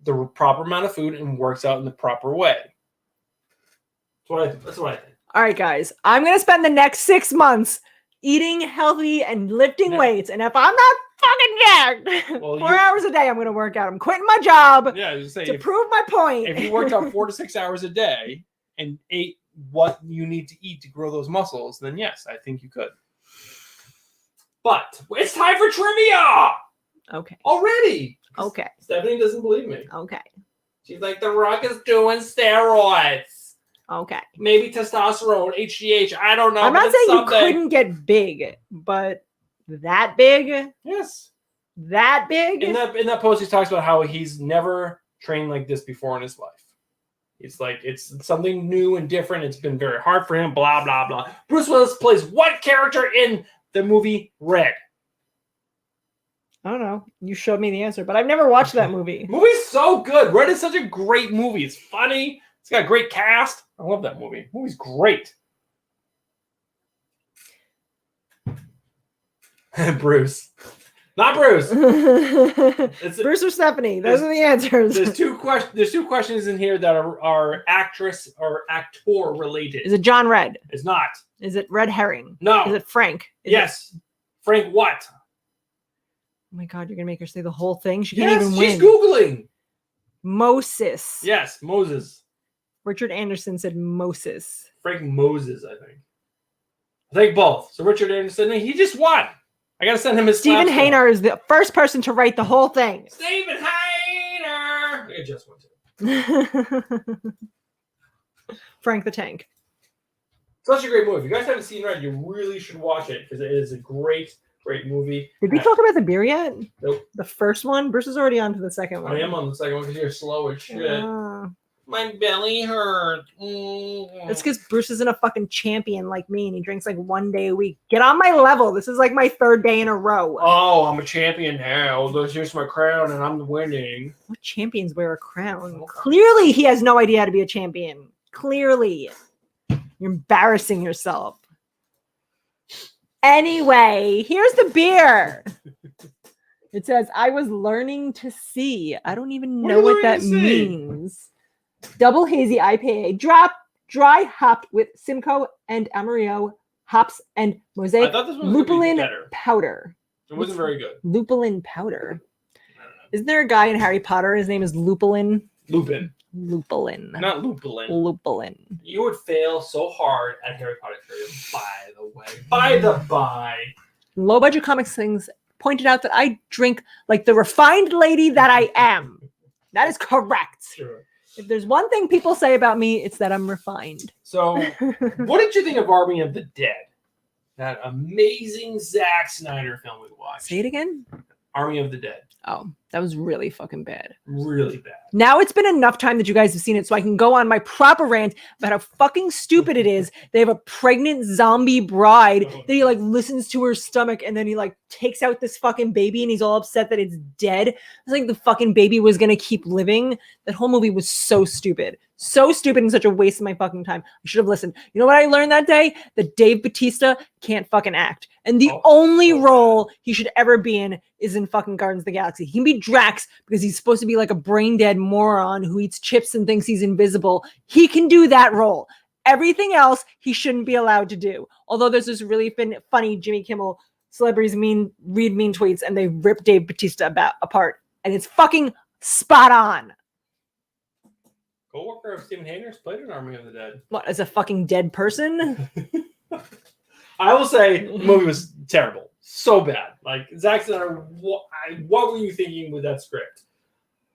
[SPEAKER 1] the proper amount of food and works out in the proper way. That's what I think.
[SPEAKER 2] All right, guys. I'm going to spend the next 6 months eating healthy and lifting weights. And if I'm not fucking jacked, 4 hours a day, I'm going to work out. I'm quitting my job to prove my point.
[SPEAKER 1] If you worked out 4 to 6 hours a day and ate what you need to eat to grow those muscles, then yes, I think you could. But it's time for trivia.
[SPEAKER 2] Okay.
[SPEAKER 1] Already.
[SPEAKER 2] Okay.
[SPEAKER 1] Stephanie doesn't believe me.
[SPEAKER 2] Okay.
[SPEAKER 1] She's like, The Rock is doing steroids.
[SPEAKER 2] Okay.
[SPEAKER 1] Maybe testosterone, HGH. I don't know.
[SPEAKER 2] I'm not saying you couldn't get big, but that big?
[SPEAKER 1] Yes.
[SPEAKER 2] That big?
[SPEAKER 1] In that post, he talks about how he's never trained like this before in his life. It's like it's something new and different. It's been very hard for him. Blah blah blah. Bruce Willis plays what character in the movie Red?
[SPEAKER 2] I don't know. You showed me the answer, but I've never watched that movie.
[SPEAKER 1] Movie's so good. Red is such a great movie. It's funny. It's got a great cast. I love that movie. The movie's great. Bruce. Not Bruce.
[SPEAKER 2] Bruce or Stephanie. Those are the answers.
[SPEAKER 1] There's two questions in here that are actress or actor related.
[SPEAKER 2] Is it John Red?
[SPEAKER 1] It's not.
[SPEAKER 2] Is it Red Herring?
[SPEAKER 1] No.
[SPEAKER 2] Is it Frank?
[SPEAKER 1] Yes. Frank what?
[SPEAKER 2] Oh my God, you're going to make her say the whole thing? She can't even win.
[SPEAKER 1] She's Googling.
[SPEAKER 2] Moses.
[SPEAKER 1] Yes, Moses.
[SPEAKER 2] Richard Anderson said Moses.
[SPEAKER 1] Frank Moses, I think both. So Richard Anderson, he just won. I got to send him his
[SPEAKER 2] Steven Hainer is the first person to write the whole thing.
[SPEAKER 1] Steven Hainer. I just went to.
[SPEAKER 2] Frank the Tank.
[SPEAKER 1] Such a great movie. If you guys haven't seen Red, you really should watch it because it is a great movie.
[SPEAKER 2] Did we talk about the beer yet?
[SPEAKER 1] Nope.
[SPEAKER 2] The first one? Bruce is already on to the second one.
[SPEAKER 1] I am on the second one because you're slow as shit. My belly hurts.
[SPEAKER 2] It's because Bruce isn't a fucking champion like me and he drinks like 1 day a week. Get on my level. This is like my 3rd day in a row.
[SPEAKER 1] Oh, I'm a champion now. Here's my crown and I'm winning.
[SPEAKER 2] What champions wear a crown? Clearly he has no idea how to be a champion. Clearly. You're embarrassing yourself. Anyway, here's the beer. It says, I was learning to see. I don't even know what that means. Double hazy IPA, dry hopped with Simcoe and Amarillo hops and Mosaic lupulin powder.
[SPEAKER 1] It wasn't very good.
[SPEAKER 2] Lupulin powder. Isn't there a guy in Harry Potter? His name is Lupulin.
[SPEAKER 1] Lupin.
[SPEAKER 2] Lupulin.
[SPEAKER 1] Not Lupulin.
[SPEAKER 2] Lupulin.
[SPEAKER 1] You would fail so hard at Harry Potter trivia, by the way. By the by.
[SPEAKER 2] Low Budget Comics Things pointed out that I drink like the refined lady that I am. That is correct.
[SPEAKER 1] Sure.
[SPEAKER 2] If there's one thing people say about me, it's that I'm refined.
[SPEAKER 1] So, what did you think of Army of the Dead? That amazing Zack Snyder film we watched.
[SPEAKER 2] Say it again?
[SPEAKER 1] Army of the Dead.
[SPEAKER 2] Oh, that was really fucking bad.
[SPEAKER 1] Really bad.
[SPEAKER 2] Now it's been enough time that you guys have seen it so I can go on my proper rant about how fucking stupid it is. They have a pregnant zombie bride that he like listens to her stomach and then he like takes out this fucking baby and he's all upset that it's dead. It's like the fucking baby was going to keep living. That whole movie was so stupid. So stupid and such a waste of my fucking time. I should have listened. You know what I learned that day? That Dave Bautista can't fucking act. And the only role he should ever be in is in fucking Guardians of the Galaxy. He can be Drax because he's supposed to be like a brain dead moron who eats chips and thinks he's invisible. He can do that role. Everything else he shouldn't be allowed to do. Although there's this really funny Jimmy Kimmel celebrities read mean tweets and they rip Dave Bautista apart. And it's fucking spot on.
[SPEAKER 1] Co-worker of Steven Hayner's played in Army of the Dead.
[SPEAKER 2] What, as a fucking dead person?
[SPEAKER 1] I will say the movie was terrible. So bad. Like, Zack Snyder, what were you thinking with that script?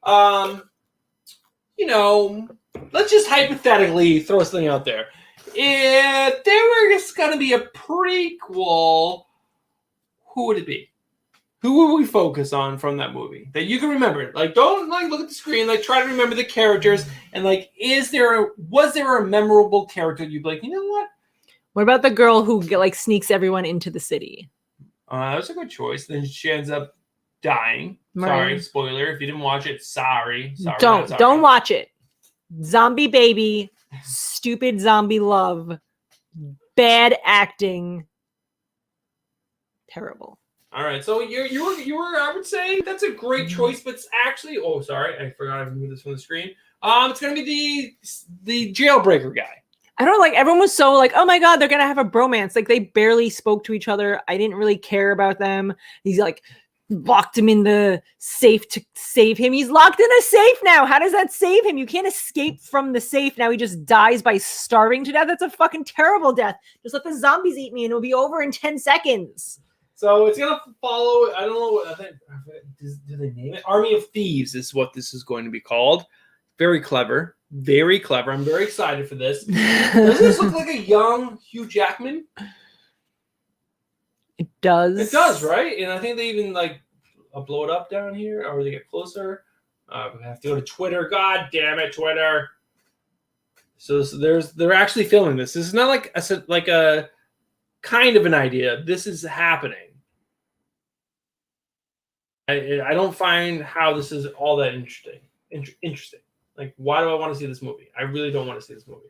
[SPEAKER 1] You know, let's just hypothetically throw something out there. If there were just going to be a prequel, who would it be? Who would we focus on from that movie that you can remember? Like, don't like look at the screen. Like, try to remember the characters and like, was there a memorable character you'd be like, you know what?
[SPEAKER 2] What about the girl who like sneaks everyone into the city?
[SPEAKER 1] That was a good choice. Then she ends up dying.
[SPEAKER 2] Right.
[SPEAKER 1] Sorry, spoiler. If you didn't watch it, sorry.
[SPEAKER 2] Don't watch it. Zombie baby, stupid zombie love, bad acting, terrible.
[SPEAKER 1] All right, so you were I would say that's a great choice, but it's actually I forgot I removed this from the screen. It's gonna be the jailbreaker guy.
[SPEAKER 2] I don't know, like everyone was so like, oh my god, they're gonna have a bromance. Like they barely spoke to each other. I didn't really care about them. He's like locked him in the safe to save him. He's locked in a safe now. How does that save him? You can't escape from the safe. Now he just dies by starving to death. That's a fucking terrible death. Just let the zombies eat me and it'll be over in 10 seconds.
[SPEAKER 1] So it's gonna follow. I don't know what I think. Do they name it? Army of Thieves is what this is going to be called. Very clever. Very clever. I'm very excited for this. Does this look like a young Hugh Jackman?
[SPEAKER 2] It does.
[SPEAKER 1] It does, right? And I think they even like blow it up down here, or they get closer. We have to go to Twitter. God damn it, Twitter! So they're actually filming this. This is not like a kind of an idea. This is happening. I don't find how this is all that interesting. Interesting. Like, why do I want to see this movie? I really don't want to see this movie.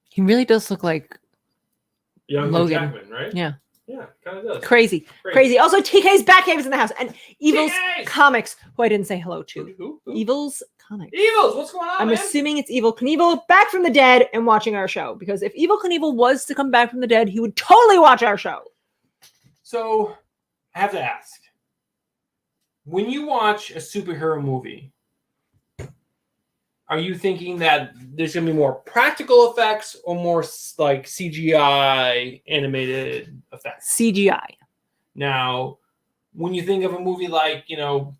[SPEAKER 2] He really does look like
[SPEAKER 1] Young
[SPEAKER 2] Logan.
[SPEAKER 1] Jackman, right?
[SPEAKER 2] Yeah.
[SPEAKER 1] Yeah, kind of does.
[SPEAKER 2] Crazy. Also, TK's Batcave is in the house. And Evil's
[SPEAKER 1] TK's!
[SPEAKER 2] Comics, who I didn't say hello to.
[SPEAKER 1] Who?
[SPEAKER 2] Evil's Comics.
[SPEAKER 1] Evils, what's going on,
[SPEAKER 2] I'm
[SPEAKER 1] man?
[SPEAKER 2] assuming it's Evil Knievel back from the dead and watching our show. Because if Evil Knievel was to come back from the dead, he would totally watch our show.
[SPEAKER 1] So, I have to ask. When you watch a superhero movie, are you thinking that there's going to be more practical effects or more like CGI animated effects?
[SPEAKER 2] CGI.
[SPEAKER 1] Now, when you think of a movie like,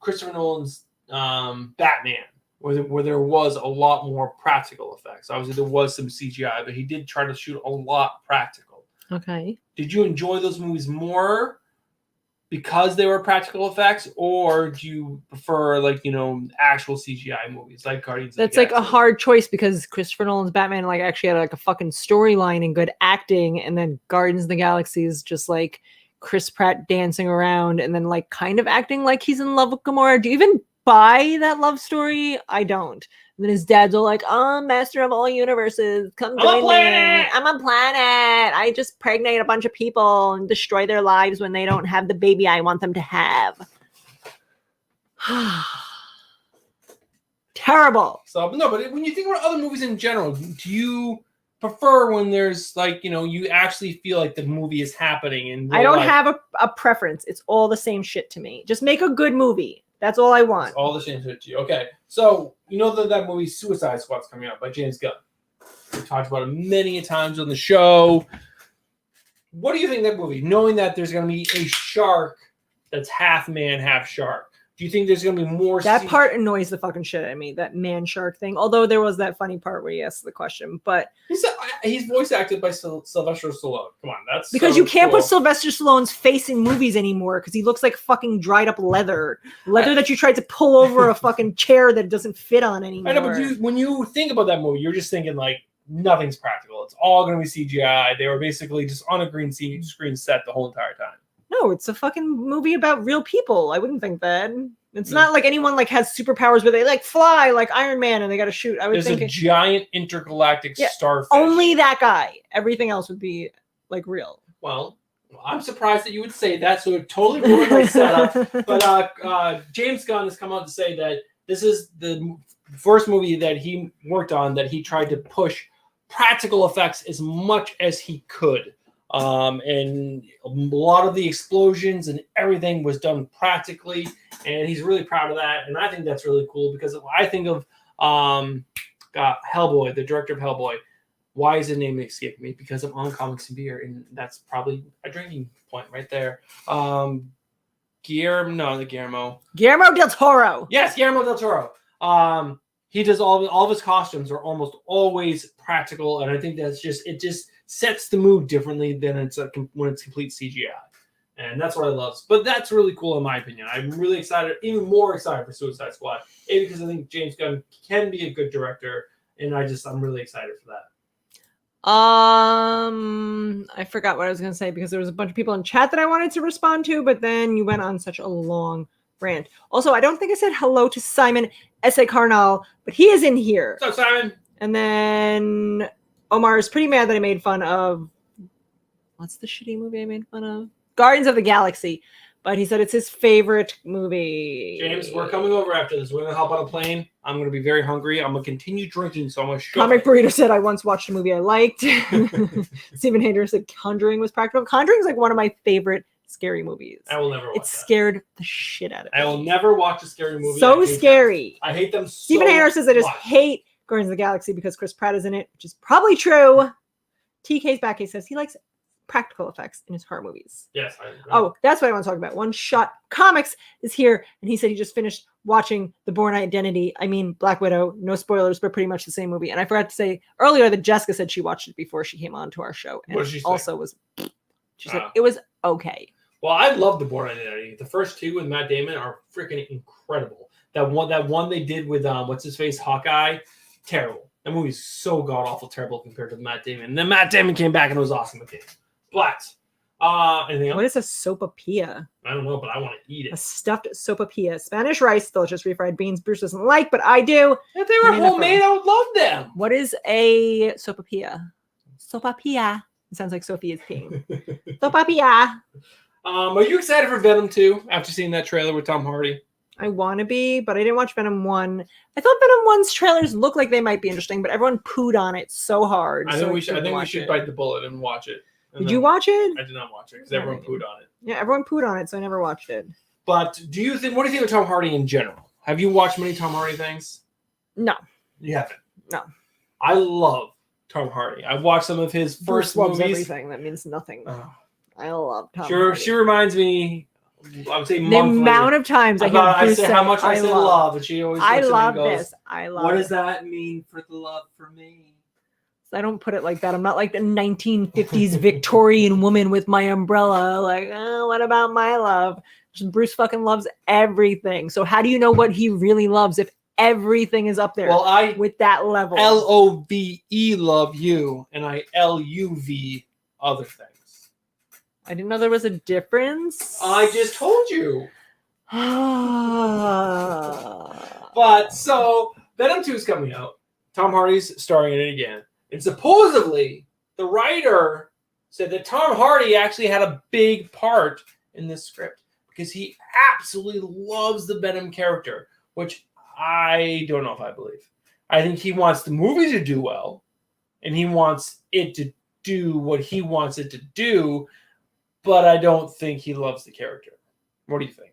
[SPEAKER 1] Christopher Nolan's Batman, where there was a lot more practical effects. Obviously, there was some CGI, but he did try to shoot a lot practical.
[SPEAKER 2] Okay.
[SPEAKER 1] Did you enjoy those movies more because they were practical effects, or do you prefer actual CGI movies like Guardians of the Galaxy?
[SPEAKER 2] That's like a hard choice because Christopher Nolan's Batman actually had a fucking storyline and good acting, and then Guardians of the Galaxy is just like Chris Pratt dancing around and then kind of acting like he's in love with Gamora. Do you even buy that love story? I don't. And then his dad's all like, "Oh, master of all universes, come join me. I'm a planet. I just pregnate a bunch of people and destroy their lives when they don't have the baby I want them to have." Terrible.
[SPEAKER 1] So no, but when you think about other movies in general, do you prefer when there's you actually feel like the movie is happening? And
[SPEAKER 2] I don't have a preference. It's all the same shit to me. Just make a good movie. That's all I want.
[SPEAKER 1] It's all the same shit to you. Okay, so that movie Suicide Squad's coming out by James Gunn. We talked about it many times on the show. What do you think of that movie? Knowing that there's going to be a shark that's half man, half shark. Do you think there's going to be more?
[SPEAKER 2] That part annoys the fucking shit out of me. That man shark thing. Although there was that funny part where he asked the question, but
[SPEAKER 1] he's voice acted by Sylvester Stallone. Come on, that's
[SPEAKER 2] because
[SPEAKER 1] so
[SPEAKER 2] you can't
[SPEAKER 1] cool.
[SPEAKER 2] put Sylvester Stallone's face in movies anymore because he looks like fucking dried up leather that you tried to pull over a fucking chair that doesn't fit on anymore.
[SPEAKER 1] I know, but when you think about that movie, you're just thinking nothing's practical. It's all going to be CGI. They were basically just on a green screen set the whole entire time.
[SPEAKER 2] No, it's a fucking movie about real people. I wouldn't think that. It's not like anyone has superpowers where they fly like Iron Man and they got to shoot. I would think
[SPEAKER 1] a giant intergalactic starfish.
[SPEAKER 2] Only that guy. Everything else would be real.
[SPEAKER 1] Well, I'm surprised that you would say that. So it totally ruined my setup. But James Gunn has come out to say that this is the first movie that he worked on that he tried to push practical effects as much as he could. And a lot of the explosions and everything was done practically, and he's really proud of that. And I think that's really cool because I think of Hellboy, the director of Hellboy. Why is his name escaping me? Because I'm on Comics and Beer, and that's probably a drinking point right there. Guillermo
[SPEAKER 2] del Toro.
[SPEAKER 1] Yes, Guillermo del Toro. He does all of his costumes are almost always practical, and I think it just sets the mood differently than when it's complete CGI, and that's what I love. But that's really cool in my opinion. I'm really excited, even more excited for Suicide Squad, because I think James Gunn can be a good director, and I'm really excited for that.
[SPEAKER 2] I forgot what I was going to say because there was a bunch of people in chat that I wanted to respond to, but then you went on such a long rant. Also, I don't think I said hello to Simon S.A. Carnal, but he is in here.
[SPEAKER 1] What's up, Simon?
[SPEAKER 2] And then Omar is pretty mad that I made fun of... What's the shitty movie I made fun of? Guardians of the Galaxy. But he said it's his favorite movie.
[SPEAKER 1] James, we're coming over after this. We're going to hop on a plane. I'm going to be very hungry. I'm going to continue drinking, so I'm going to show
[SPEAKER 2] Comic Burrito said, I once watched a movie I liked. Stephen Hader said Conjuring was practical. Conjuring is like one of my favorite scary movies.
[SPEAKER 1] I will never watch
[SPEAKER 2] It scared the shit out of me.
[SPEAKER 1] I will never watch a scary movie.
[SPEAKER 2] So scary.
[SPEAKER 1] I hate them so
[SPEAKER 2] Stephen Hader says, I just
[SPEAKER 1] much.
[SPEAKER 2] hate Guardians of the Galaxy because Chris Pratt is in it, which is probably true. TK's back. He says he likes practical effects in his horror movies.
[SPEAKER 1] Yes.
[SPEAKER 2] Oh, that's what I want to talk about. One Shot Comics is here, and he said he just finished watching The Bourne Identity. I mean, Black Widow. No spoilers, but pretty much the same movie. And I forgot to say earlier that Jessica said she watched it before she came on to our show. And
[SPEAKER 1] What did she say?
[SPEAKER 2] also was, she said it was okay.
[SPEAKER 1] Well, I love The Bourne Identity. The first two with Matt Damon are freaking incredible. That one they did with what's his face, Hawkeye, terrible. That movie's so god awful terrible compared to Matt Damon. And then Matt Damon came back and it was awesome again. But anything else?
[SPEAKER 2] What is a sopapilla?
[SPEAKER 1] I don't know, but I want to eat
[SPEAKER 2] A
[SPEAKER 1] it.
[SPEAKER 2] stuffed sopapilla. Spanish rice, delicious refried beans. Bruce doesn't like, but I do.
[SPEAKER 1] If they were
[SPEAKER 2] Banana
[SPEAKER 1] homemade, I would love them.
[SPEAKER 2] What is a sopapilla? Sopapilla. It sounds like Sophie is peeing. Sopapilla.
[SPEAKER 1] Are you excited for Venom 2 after seeing that trailer with Tom Hardy?
[SPEAKER 2] I want to be, but I didn't watch Venom 1. I thought Venom 1's trailers looked like they might be interesting, but everyone pooed on it so hard.
[SPEAKER 1] I think we should
[SPEAKER 2] it.
[SPEAKER 1] bite the bullet and watch it.
[SPEAKER 2] Did you watch it?
[SPEAKER 1] I did not watch it because everyone pooed on it.
[SPEAKER 2] Yeah, everyone pooed on it, so I never watched it.
[SPEAKER 1] But what do you think of Tom Hardy in general? Have you watched many Tom Hardy things?
[SPEAKER 2] No.
[SPEAKER 1] You haven't?
[SPEAKER 2] No.
[SPEAKER 1] I love Tom Hardy. I watched some of his
[SPEAKER 2] Bruce
[SPEAKER 1] first
[SPEAKER 2] loves
[SPEAKER 1] movies.
[SPEAKER 2] everything. That means nothing.
[SPEAKER 1] Oh.
[SPEAKER 2] I love Tom Hardy.
[SPEAKER 1] She reminds me, I would say
[SPEAKER 2] The
[SPEAKER 1] monthly.
[SPEAKER 2] amount of times I hear Bruce
[SPEAKER 1] say
[SPEAKER 2] say
[SPEAKER 1] how much I say love, and she always looks
[SPEAKER 2] I
[SPEAKER 1] at me
[SPEAKER 2] love
[SPEAKER 1] and goes,
[SPEAKER 2] this. I love
[SPEAKER 1] what
[SPEAKER 2] it.
[SPEAKER 1] does that mean for the love for me?
[SPEAKER 2] I don't put it like that. I'm not like the 1950s Victorian woman with my umbrella. Like, what about my love? Bruce fucking loves everything. So how do you know what he really loves if everything is up there with that level?
[SPEAKER 1] LOVE love you, and I LUV other things.
[SPEAKER 2] I didn't know there was a difference.
[SPEAKER 1] I just told you. But so Venom 2 is coming out. Tom Hardy's starring in it again. And supposedly, the writer said that Tom Hardy actually had a big part in this script because he absolutely loves the Venom character, which I don't know if I believe. I think he wants the movie to do well, and he wants it to do what he wants it to do, but I don't think he loves the character. What do you think?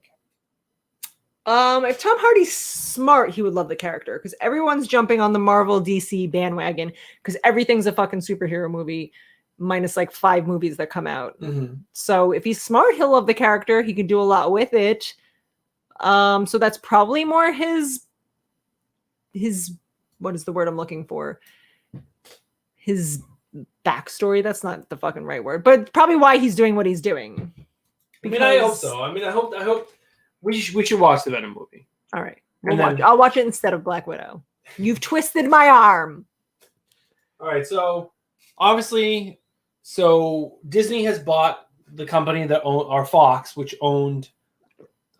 [SPEAKER 2] If Tom Hardy's smart, he would love the character because everyone's jumping on the Marvel DC bandwagon because everything's a fucking superhero movie minus like 5 movies that come out.
[SPEAKER 1] Mm-hmm.
[SPEAKER 2] So if he's smart, he'll love the character. He can do a lot with it. So that's probably more his what is the word I'm looking for? His backstory. That's not the fucking right word, but probably why he's doing what he's doing.
[SPEAKER 1] Because... I hope so. I hope we should watch the Venom movie.
[SPEAKER 2] All right.
[SPEAKER 1] I'll
[SPEAKER 2] watch it instead of Black Widow. You've twisted my arm.
[SPEAKER 1] All right. So obviously, Disney has bought the company that owned Fox, which owned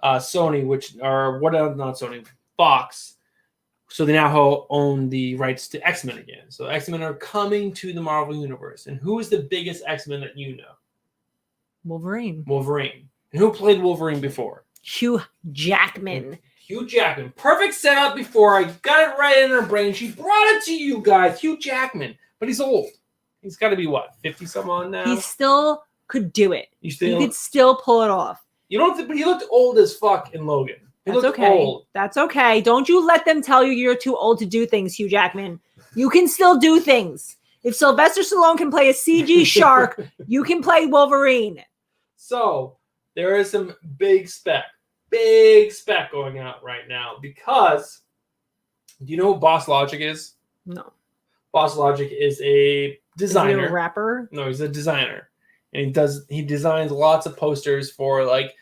[SPEAKER 1] Sony, not Sony, Fox. So they now own the rights to X-Men again. So X-Men are coming to the Marvel Universe. And who is the biggest X-Men that you know?
[SPEAKER 2] Wolverine.
[SPEAKER 1] And who played Wolverine before?
[SPEAKER 2] Hugh Jackman.
[SPEAKER 1] Perfect setup before. I got it right in her brain. She brought it to you guys. Hugh Jackman. But he's old. He's got to be, what, 50 some on now?
[SPEAKER 2] He still could do it.
[SPEAKER 1] He
[SPEAKER 2] could still pull it off.
[SPEAKER 1] You don't think, but he looked old as fuck in Logan.
[SPEAKER 2] That's okay.
[SPEAKER 1] Old.
[SPEAKER 2] That's okay. Don't you let them tell you you're too old to do things, Hugh Jackman. You can still do things. If Sylvester Stallone can play a CG shark, you can play Wolverine.
[SPEAKER 1] So there is some big spec going out right now because do you know who Boss Logic is?
[SPEAKER 2] No.
[SPEAKER 1] Boss Logic is a designer.
[SPEAKER 2] Is he a rapper?
[SPEAKER 1] No, he's a designer. And he designs lots of posters for like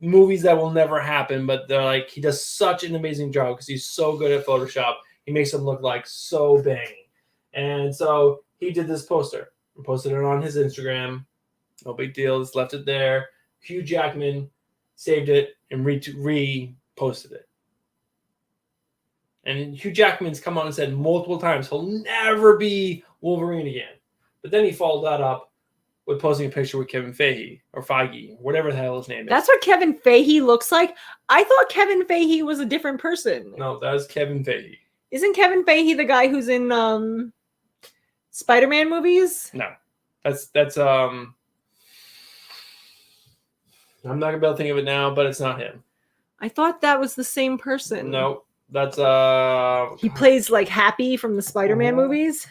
[SPEAKER 1] movies that will never happen, but they're like he does such an amazing job because he's so good at Photoshop. He makes them look like so banging. And so he did this poster and posted it on his Instagram. No big deal. Just left it there. Hugh Jackman saved it and reposted it. And Hugh Jackman's come on and said multiple times he'll never be Wolverine again. But then he followed that up with posting a picture with Kevin Feige or Feige, whatever the hell his name is.
[SPEAKER 2] That's what Kevin Feige looks like. I thought Kevin Feige was a different person.
[SPEAKER 1] No, that is Kevin Feige.
[SPEAKER 2] Isn't Kevin Feige the guy who's in Spider-Man movies?
[SPEAKER 1] No, that's I'm not gonna be able to think of it now, but it's not him.
[SPEAKER 2] I thought that was the same person.
[SPEAKER 1] No, that's
[SPEAKER 2] He plays like Happy from the Spider-Man movies.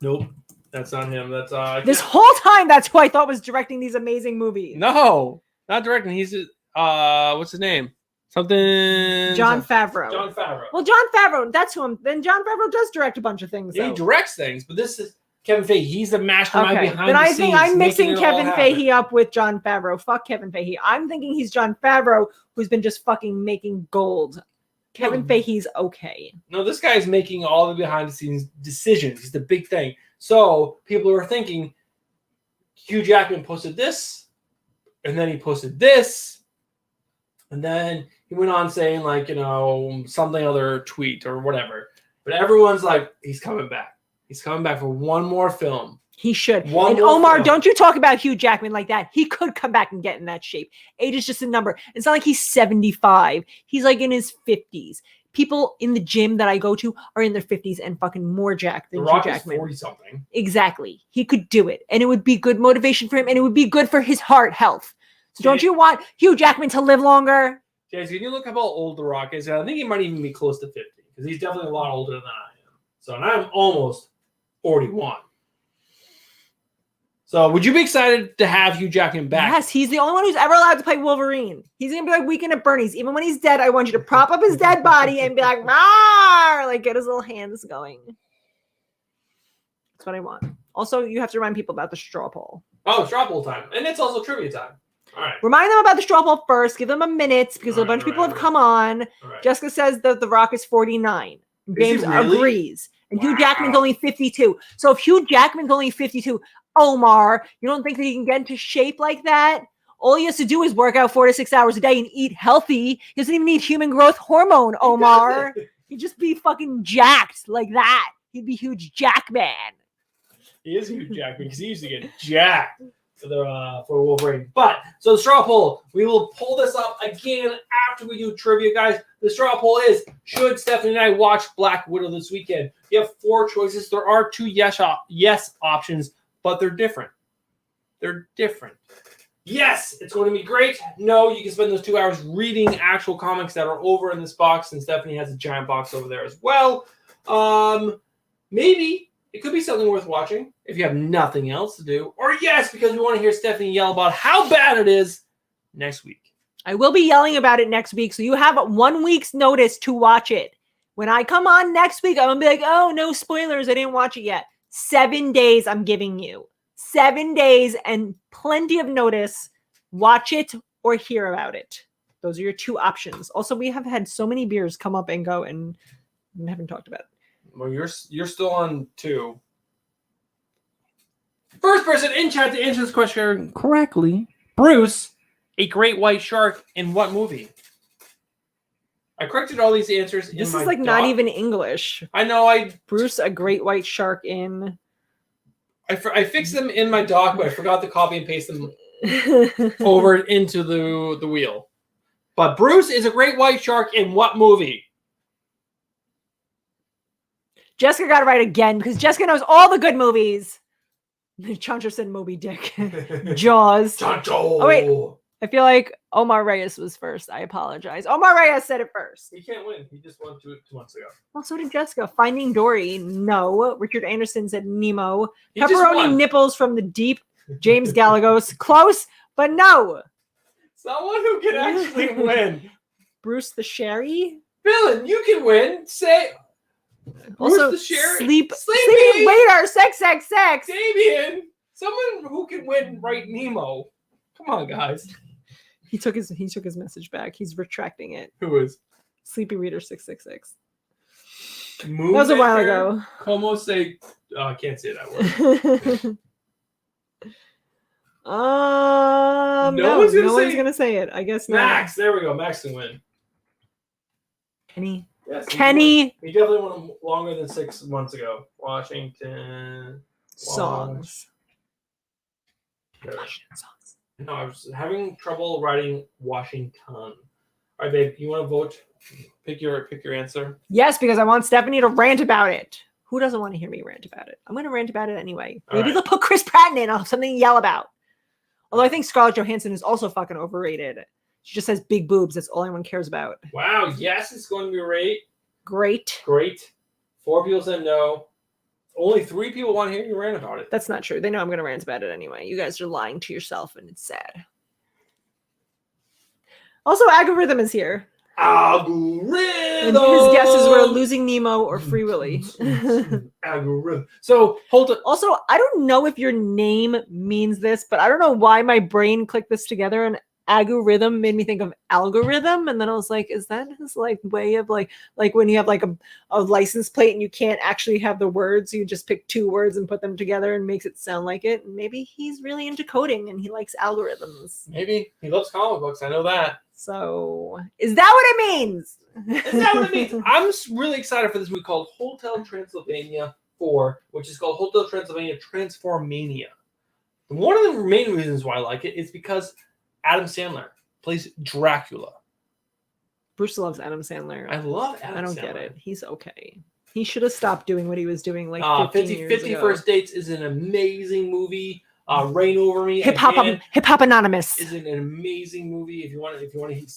[SPEAKER 1] Nope, that's not him. That's
[SPEAKER 2] this whole time, that's who I thought was directing these amazing movies.
[SPEAKER 1] No, not directing. He's what's his name? Something.
[SPEAKER 2] Jon Favreau.
[SPEAKER 1] Jon Favreau.
[SPEAKER 2] Well, Jon Favreau. That's who I'm. Then Jon Favreau does direct a bunch of things.
[SPEAKER 1] Yeah, he directs things, but this is Kevin Feige. He's the mastermind behind
[SPEAKER 2] then
[SPEAKER 1] the
[SPEAKER 2] I
[SPEAKER 1] scenes.
[SPEAKER 2] think I'm mixing Kevin
[SPEAKER 1] Feige
[SPEAKER 2] Feige up with Jon Favreau. Fuck Kevin Feige. I'm thinking he's Jon Favreau, who's been just fucking making gold. Kevin Feige's okay.
[SPEAKER 1] No, this guy is making all the behind the scenes decisions. He's the big thing. So people are thinking Hugh Jackman posted this, and then he posted this, and then he went on saying like, something other tweet or whatever. But everyone's like, he's coming back. He's coming back for one more film.
[SPEAKER 2] He should. And Omar, don't you talk about Hugh Jackman like that. He could come back and get in that shape. Age is just a number. It's not like he's 75. He's like in his 50s. People in the gym that I go to are in their 50s and fucking more jacked than Hugh Jackman.
[SPEAKER 1] 40-something.
[SPEAKER 2] Exactly. He could do it. And it would be good motivation for him. And it would be good for his heart health. So don't you want Hugh Jackman to live longer?
[SPEAKER 1] Guys, can you look up how old The Rock is? I think he might even be close to 50. Because he's definitely a lot older than I am. So, and I'm almost 41. So, would you be excited to have Hugh Jackman back?
[SPEAKER 2] Yes, he's the only one who's ever allowed to play Wolverine. He's going to be like Weekend at Bernie's. Even when he's dead, I want you to prop up his dead body and be like, "Rawr!" Like, get his little hands going. That's what I want. Also, you have to remind people about the straw poll.
[SPEAKER 1] Oh, straw poll time. And it's also trivia time. All right.
[SPEAKER 2] Remind them about the straw poll first. Give them a minute because a bunch of people have come on.
[SPEAKER 1] Right.
[SPEAKER 2] Jessica says that The Rock is 49. James
[SPEAKER 1] really?
[SPEAKER 2] Agrees. And Hugh Jackman's only 52. So if Hugh Jackman's only 52, Omar, you don't think that he can get into shape like that? All he has to do is work out 4 to 6 hours a day and eat healthy. He doesn't even need human growth hormone, Omar. He'd just be fucking jacked like that. He'd be huge Jackman.
[SPEAKER 1] He is Hugh Jackman because he used to get jacked for Wolverine. But, so the straw poll, we will pull this up again after we do trivia, guys. The straw poll is, should Stephanie and I watch Black Widow this weekend? You have 4 choices. There are 2 yes options, but they're different. They're different. Yes, it's going to be great. No, you can spend those 2 hours reading actual comics that are over in this box, and Stephanie has a giant box over there as well. Maybe it could be something worth watching if you have nothing else to do. Or yes, because we want to hear Stephanie yell about how bad it is next week.
[SPEAKER 2] I will be yelling about it next week, so you have 1 week's notice to watch it. When I come on next week, I'm going to be like, oh, no spoilers. I didn't watch it yet. 7 days I'm giving you. 7 days and plenty of notice. Watch it or hear about it. Those are your 2 options. Also, we have had so many beers come up and go and we haven't talked about it.
[SPEAKER 1] Well, you're still on 2. First person in chat to answer this question correctly. Bruce, a great white shark in what movie? I corrected all these answers.
[SPEAKER 2] This is like not even English.
[SPEAKER 1] I know.
[SPEAKER 2] Bruce, a great white shark in.
[SPEAKER 1] I fixed them in my doc, but I forgot to copy and paste them over into the wheel. But Bruce is a great white shark in what movie?
[SPEAKER 2] Jessica got it right again because Jessica knows all the good movies. Chancho said Moby Dick. Jaws.
[SPEAKER 1] Chancho.
[SPEAKER 2] Oh, wait. I feel like Omar Reyes was first. I apologize. Omar Reyes said it first.
[SPEAKER 1] He can't win. He just won 2 months ago.
[SPEAKER 2] Well, so did Jessica. Finding Dory. No. Richard Anderson said Nemo. Pepperoni nipples from the deep. James Galagos. Close, but no.
[SPEAKER 1] Someone who can actually win.
[SPEAKER 2] Bruce the Sherry.
[SPEAKER 1] Villain, you can win. Say...
[SPEAKER 2] Also,
[SPEAKER 1] the Sherry?
[SPEAKER 2] Sleepy waiter, sex.
[SPEAKER 1] Damien, someone who can win right Nemo. Come on, guys.
[SPEAKER 2] He took his message back. He's retracting it.
[SPEAKER 1] Who is?
[SPEAKER 2] Sleepy Reader 666.
[SPEAKER 1] That
[SPEAKER 2] was a while ago.
[SPEAKER 1] Como say, I can't say that word.
[SPEAKER 2] No one's gonna say it. I guess not.
[SPEAKER 1] Max, there we go. Max can win.
[SPEAKER 2] Kenny.
[SPEAKER 1] Yes,
[SPEAKER 2] Kenny.
[SPEAKER 1] He definitely won longer than 6 months ago. Washington
[SPEAKER 2] Songs. Washington sauce.
[SPEAKER 1] No, I was having trouble writing Washington. All right, babe, you want to vote? Pick your answer.
[SPEAKER 2] Yes, because I want Stephanie to rant about it. Who doesn't want to hear me rant about it? I'm going to rant about it anyway. Maybe they'll put Chris Pratt in. I'll have something to yell about. Although I think Scarlett Johansson is also fucking overrated. She just has big boobs. That's all anyone cares about.
[SPEAKER 1] Wow, yes, it's going to be
[SPEAKER 2] Great.
[SPEAKER 1] 4 people said no. Only 3 people want to hear you rant about it.
[SPEAKER 2] That's not true. They know I'm going to rant about it anyway. You guys are lying to yourself, and it's sad. Also, Algorithm is here.
[SPEAKER 1] Algorithm!
[SPEAKER 2] And his guesses were Losing Nemo or Free Willy.
[SPEAKER 1] Algorithm. So, hold on.
[SPEAKER 2] Also, I don't know if your name means this, but I don't know why my brain clicked this together, and algorithm made me think of algorithm, and then I was like, is that his like way of like when you have like a license plate and you can't actually have the words, you just pick 2 words and put them together and makes it sound like it. And maybe he's really into coding and he likes algorithms.
[SPEAKER 1] Maybe he loves comic books. I know that.
[SPEAKER 2] So is that what it means?
[SPEAKER 1] Is that what it means? I'm really excited for this movie called Hotel Transylvania 4, which is called Hotel Transylvania Transformania. One of the main reasons why I like it is because Adam Sandler plays Dracula.
[SPEAKER 2] Bruce loves Adam Sandler.
[SPEAKER 1] I love Adam Sandler.
[SPEAKER 2] I don't get it. He's okay. He should have stopped doing what he was doing like 50 years
[SPEAKER 1] 50
[SPEAKER 2] ago.
[SPEAKER 1] First Dates is an amazing movie. Reign Over Me
[SPEAKER 2] Hip Hop Anonymous
[SPEAKER 1] is an amazing movie. If you want to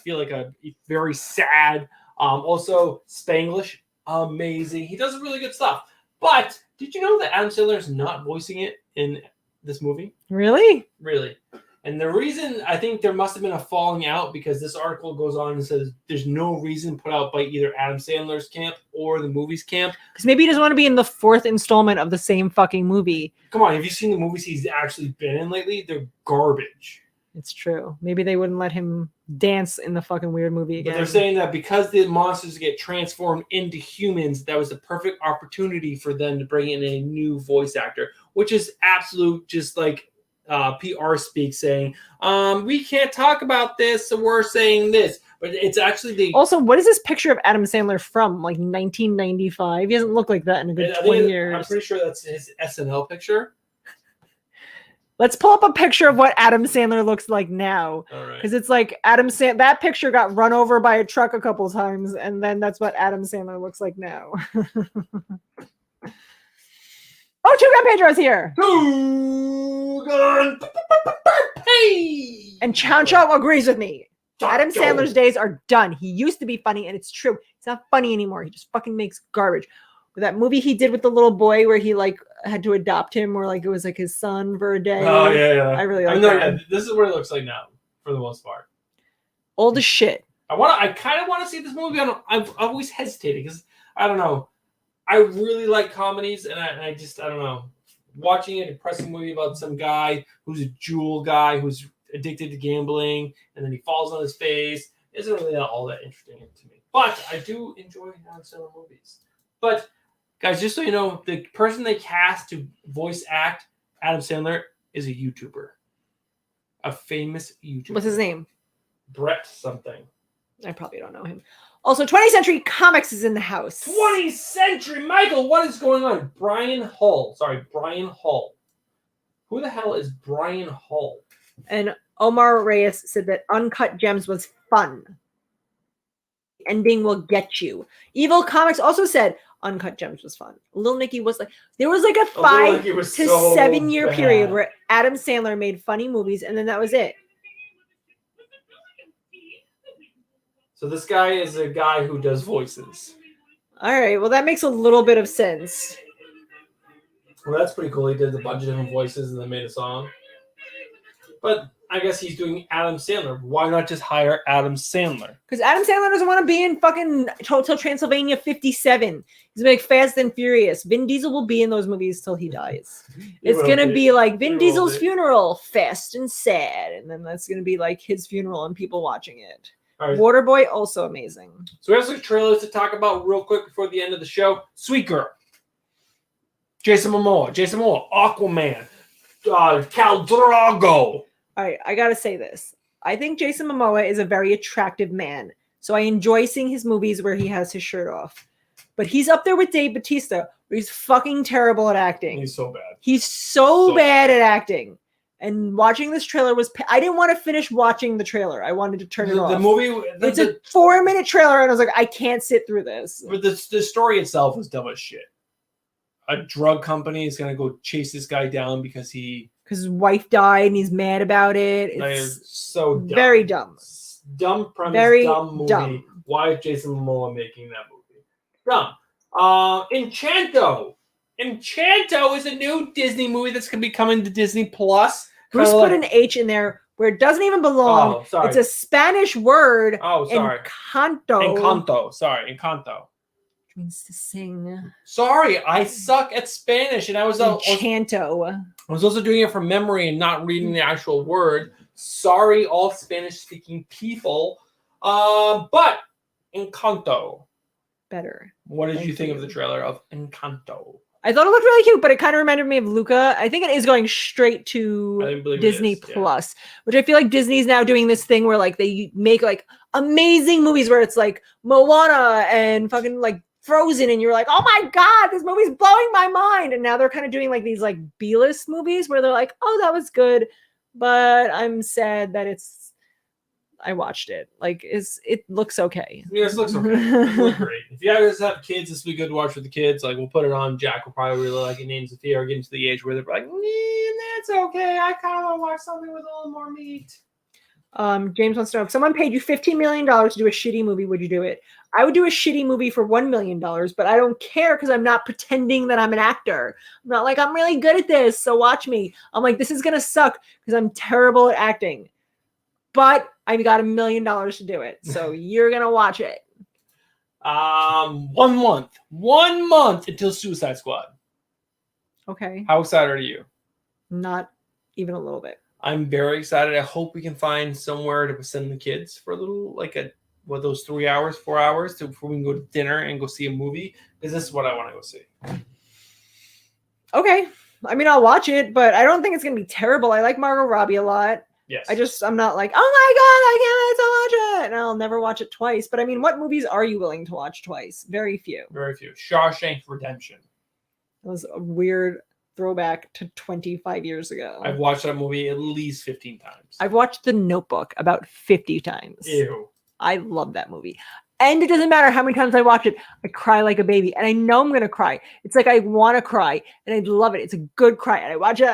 [SPEAKER 1] feel like a very sad. Also Spanglish, amazing. He does really good stuff. But did you know that Adam Sandler is not voicing it in this movie?
[SPEAKER 2] Really?
[SPEAKER 1] Really. And the reason, I think there must have been a falling out, because this article goes on and says there's no reason put out by either Adam Sandler's camp or the movie's camp.
[SPEAKER 2] Because maybe he doesn't want to be in the 4th installment of the same fucking movie.
[SPEAKER 1] Come on, have you seen the movies he's actually been in lately? They're garbage.
[SPEAKER 2] It's true. Maybe they wouldn't let him dance in the fucking weird movie again.
[SPEAKER 1] But they're saying that because the monsters get transformed into humans, that was the perfect opportunity for them to bring in a new voice actor, which is absolute just like PR speak saying, we can't talk about this, so we're saying this. But it's actually
[SPEAKER 2] Also, what is this picture of Adam Sandler from? Like 1995? He doesn't look like that in a good 20 years.
[SPEAKER 1] I'm pretty sure that's his SNL picture.
[SPEAKER 2] Let's pull up a picture of what Adam Sandler looks like now.
[SPEAKER 1] All right.
[SPEAKER 2] Because it's like that picture got run over by a truck a couple times, and then that's what Adam Sandler looks like now. Oh, Two Gun Pedro's here.
[SPEAKER 1] Two Gun. Hey.
[SPEAKER 2] And Chow Chow agrees with me. Adam Sandler's days are done. He used to be funny, and it's true. He's not funny anymore. He just fucking makes garbage. That movie he did with the little boy where he like had to adopt him, or like it was like his son for a day.
[SPEAKER 1] Oh yeah.
[SPEAKER 2] I really like that.
[SPEAKER 1] This is what it looks like now, for the most part.
[SPEAKER 2] Old as shit.
[SPEAKER 1] I kind of want to see this movie. I've always hesitated because I don't know. I really like comedies, and I don't know. Watching a depressing movie about some guy who's a jewel guy who's addicted to gambling, and then he falls on his face isn't really all that interesting to me. But I do enjoy Adam Sandler movies. But guys, just so you know, the person they cast to voice act Adam Sandler is a YouTuber, a famous YouTuber.
[SPEAKER 2] What's his name?
[SPEAKER 1] Brett something.
[SPEAKER 2] I probably don't know him. Also, 20th Century Comics is in the house.
[SPEAKER 1] 20th Century, Michael, what is going on? Brian Hull. Who the hell is Brian Hull?
[SPEAKER 2] And Omar Reyes said that Uncut Gems was fun. The ending will get you. Evil Comics also said Uncut Gems was fun. Lil Nicky was like, there was like a 5 to 7 year period where Adam Sandler made funny movies, and then that was it.
[SPEAKER 1] So this guy is a guy who does voices.
[SPEAKER 2] All right, well, that makes a little bit of sense.
[SPEAKER 1] Well, that's pretty cool. He did a bunch of different voices and then made a song. But I guess he's doing Adam Sandler. Why not just hire Adam Sandler?
[SPEAKER 2] Because Adam Sandler doesn't want to be in fucking Hotel Transylvania 57. He's like Fast and Furious. Vin Diesel will be in those movies till he dies. It's going to be like Vin Diesel's funeral, fast and sad. And then that's going to be like his funeral and people watching it. Right. Waterboy, also amazing.
[SPEAKER 1] So we have some trailers to talk about real quick before the end of the show. Sweet Girl. Jason Momoa, Aquaman, Khal Drogo.
[SPEAKER 2] All right, I got to say this. I think Jason Momoa is a very attractive man. So I enjoy seeing his movies where he has his shirt off. But he's up there with Dave Bautista, where he's fucking terrible at acting.
[SPEAKER 1] He's so bad.
[SPEAKER 2] He's so bad at acting. And watching this trailer I didn't want to finish watching the trailer. I wanted to turn it off.
[SPEAKER 1] The movie,
[SPEAKER 2] it's a 4-minute trailer, and I was like, I can't sit through this.
[SPEAKER 1] But the story itself was dumb as shit. A drug company is gonna go chase this guy down because
[SPEAKER 2] his wife died and he's mad about it. It's
[SPEAKER 1] so dumb.
[SPEAKER 2] Very dumb.
[SPEAKER 1] Dumb premise,
[SPEAKER 2] very
[SPEAKER 1] dumb movie.
[SPEAKER 2] Dumb.
[SPEAKER 1] Why is Jason Momoa making that movie? Dumb. Encanto. Encanto is a new Disney movie that's going to be coming to Disney Plus.
[SPEAKER 2] Bruce put an H in there where it doesn't even belong.
[SPEAKER 1] Oh, sorry.
[SPEAKER 2] It's a Spanish word.
[SPEAKER 1] Oh, sorry.
[SPEAKER 2] Encanto.
[SPEAKER 1] Sorry, Encanto.
[SPEAKER 2] Which means to sing.
[SPEAKER 1] Sorry, I suck at Spanish, and I was
[SPEAKER 2] Enchanto.
[SPEAKER 1] I was also doing it from memory and not reading the actual word. Sorry, all Spanish-speaking people. But Encanto.
[SPEAKER 2] Better.
[SPEAKER 1] What did you think of the trailer of Encanto?
[SPEAKER 2] I thought it looked really cute, but it kind of reminded me of Luca. I think it is going straight to Disney Plus, which I feel like Disney's now doing this thing where like they make like amazing movies where it's like Moana and fucking like Frozen, and you're like, oh my god, this movie's blowing my mind. And now they're kind of doing like these like B-list movies where they're like, oh, that was good, but I'm sad that I watched it. Like, it looks okay.
[SPEAKER 1] Yes, it looks okay. It looks great. If you guys have kids, this will be good to watch with the kids. Like, we'll put it on. Jack will probably really like it. Names Sophia are getting to the age where they're like, that's okay. I kind of want to watch something with a little more meat.
[SPEAKER 2] James wants to know, if someone paid you $15 million to do a shitty movie, would you do it? I would do a shitty movie for $1 million, but I don't care because I'm not pretending that I'm an actor. I'm not like, I'm really good at this, so watch me. I'm like, this is going to suck because I'm terrible at acting. But I got $1 million to do it, so you're gonna watch it.
[SPEAKER 1] 1 month until Suicide Squad.
[SPEAKER 2] Okay.
[SPEAKER 1] How excited are you?
[SPEAKER 2] Not even a little bit.
[SPEAKER 1] I'm very excited. I hope we can find somewhere to send the kids for a little, like those 3 hours, 4 hours before we can go to dinner and go see a movie. Because this is what I want to go see.
[SPEAKER 2] Okay. I mean, I'll watch it, but I don't think it's gonna be terrible. I like Margot Robbie a lot.
[SPEAKER 1] Yes.
[SPEAKER 2] I'm not like, oh my god, I can't wait to watch it. And I'll never watch it twice. But I mean, what movies are you willing to watch twice? Very few.
[SPEAKER 1] Very few. Shawshank Redemption.
[SPEAKER 2] It was a weird throwback to 25 years ago.
[SPEAKER 1] I've watched that movie at least 15 times.
[SPEAKER 2] I've watched The Notebook about 50 times.
[SPEAKER 1] Ew.
[SPEAKER 2] I love that movie. And it doesn't matter how many times I watch it, I cry like a baby. And I know I'm going to cry. It's like I want to cry. And I love it. It's a good cry. And I watch it.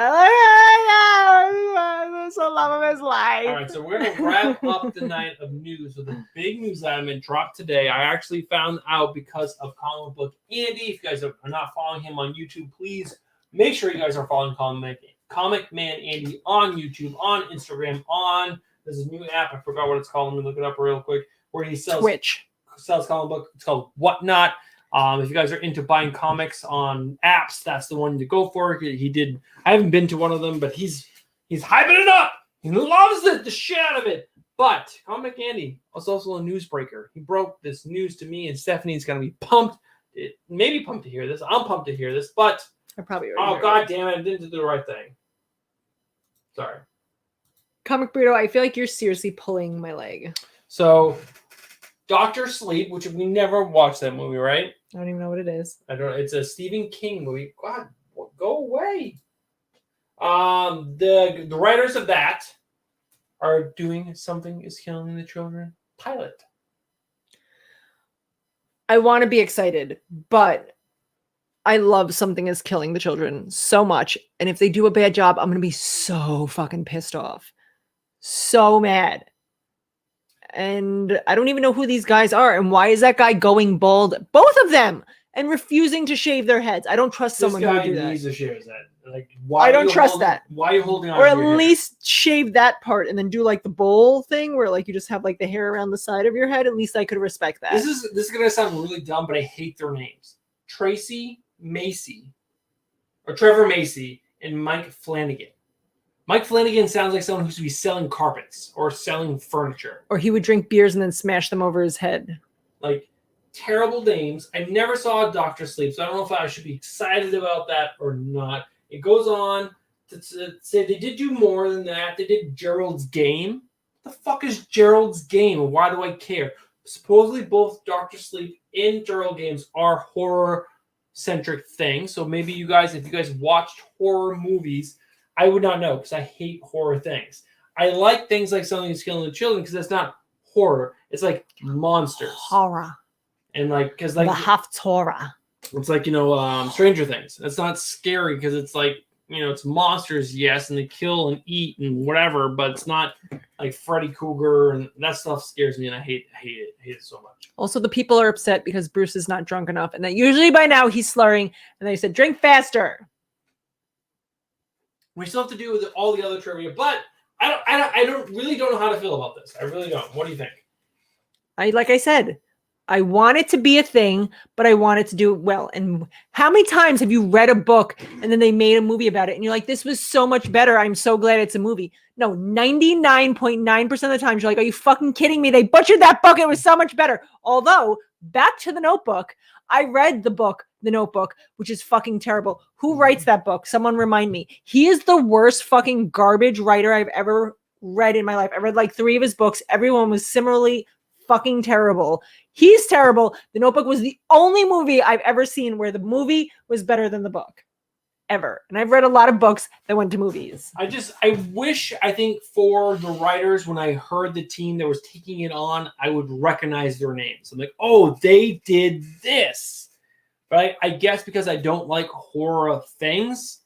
[SPEAKER 2] It's the love of his life.
[SPEAKER 1] All right, so we're going to wrap up the night of news with a big news item dropped today. I actually found out because of Comic Book Andy. If you guys are not following him on YouTube, please make sure you guys are following Comic Man Andy on YouTube, on Instagram, there's a new app. I forgot what it's called. Let me look it up real quick. Where he sells
[SPEAKER 2] Twitch.
[SPEAKER 1] Sells comic book. It's called Whatnot. If you guys are into buying comics on apps, that's the one to go for. He did. I haven't been to one of them, but he's hyping it up. He loves the shit out of it. But Comic Andy was also a newsbreaker. He broke this news to me, and Stephanie's gonna be pumped. Maybe pumped to hear this. I'm pumped to hear this, but
[SPEAKER 2] I probably
[SPEAKER 1] god damn it! I didn't do the right thing. Sorry.
[SPEAKER 2] Comic Burrito, I feel like you're seriously pulling my leg.
[SPEAKER 1] So, Dr. Sleep, which we never watched that movie, right?
[SPEAKER 2] I don't even know what it is.
[SPEAKER 1] I don't know. It's a Stephen King movie. God, go away. The writers of that are doing Something is Killing the Children pilot.
[SPEAKER 2] I want to be excited, but I love Something is Killing the Children so much. And if they do a bad job, I'm going to be so fucking pissed off. So mad. And I don't even know who these guys are. And why is that guy going bald? Both of them. And refusing to shave their heads. I don't trust someone who would do that.
[SPEAKER 1] Needs to shave his head. Like, why
[SPEAKER 2] I don't trust that.
[SPEAKER 1] Why are you holding on?
[SPEAKER 2] Or
[SPEAKER 1] to
[SPEAKER 2] at
[SPEAKER 1] your
[SPEAKER 2] least
[SPEAKER 1] hair?
[SPEAKER 2] shave that part and then do like the bowl thing where like you just have like the hair around the side of your head. At least I could respect that.
[SPEAKER 1] This is gonna sound really dumb, but I hate their names. Tracy Macy, or Trevor Macy, and Mike Flanagan. Mike Flanagan sounds like someone who should be selling carpets or selling furniture.
[SPEAKER 2] Or he would drink beers and then smash them over his head.
[SPEAKER 1] Like, terrible names. I never saw Dr. Sleep, so I don't know if I should be excited about that or not. It goes on to say they did do more than that. They did Gerald's Game. What the fuck is Gerald's Game, and why do I care? Supposedly both Dr. Sleep and Gerald Games are horror-centric things, so maybe you guys, if you guys watched horror movies, I would not know because I hate horror things. I like things like Something is Killing the Children because that's not horror. It's like monsters.
[SPEAKER 2] Horror.
[SPEAKER 1] And like, because like
[SPEAKER 2] the Haftorah.
[SPEAKER 1] It's like, Stranger Things. It's not scary because it's like, it's monsters, yes, and they kill and eat and whatever, but it's not like Freddy Krueger, and that stuff scares me, and I hate it so much.
[SPEAKER 2] Also, the people are upset because Bruce is not drunk enough, and that usually by now he's slurring, and they said, drink faster.
[SPEAKER 1] We still have to do with all the other trivia, but I don't really know how to feel about this. I really don't. What do you think?
[SPEAKER 2] Like I said, I want it to be a thing, but I want it to do it well. And how many times have you read a book and then they made a movie about it and you're like, this was so much better. I'm so glad it's a movie. No, 99.9% of the times you're like, are you fucking kidding me? They butchered that book. It was so much better. Although, back to The Notebook, I read the book, The Notebook, which is fucking terrible. Who writes that book? Someone remind me. He is the worst fucking garbage writer I've ever read in my life. I read like 3 of his books. Everyone was similarly fucking terrible. He's terrible. The Notebook was the only movie I've ever seen where the movie was better than the book. Ever. And I've read a lot of books that went to movies.
[SPEAKER 1] I think for the writers, when I heard the team that was taking it on, I would recognize their names. I'm like, oh, they did this. But I guess because I don't like horror things,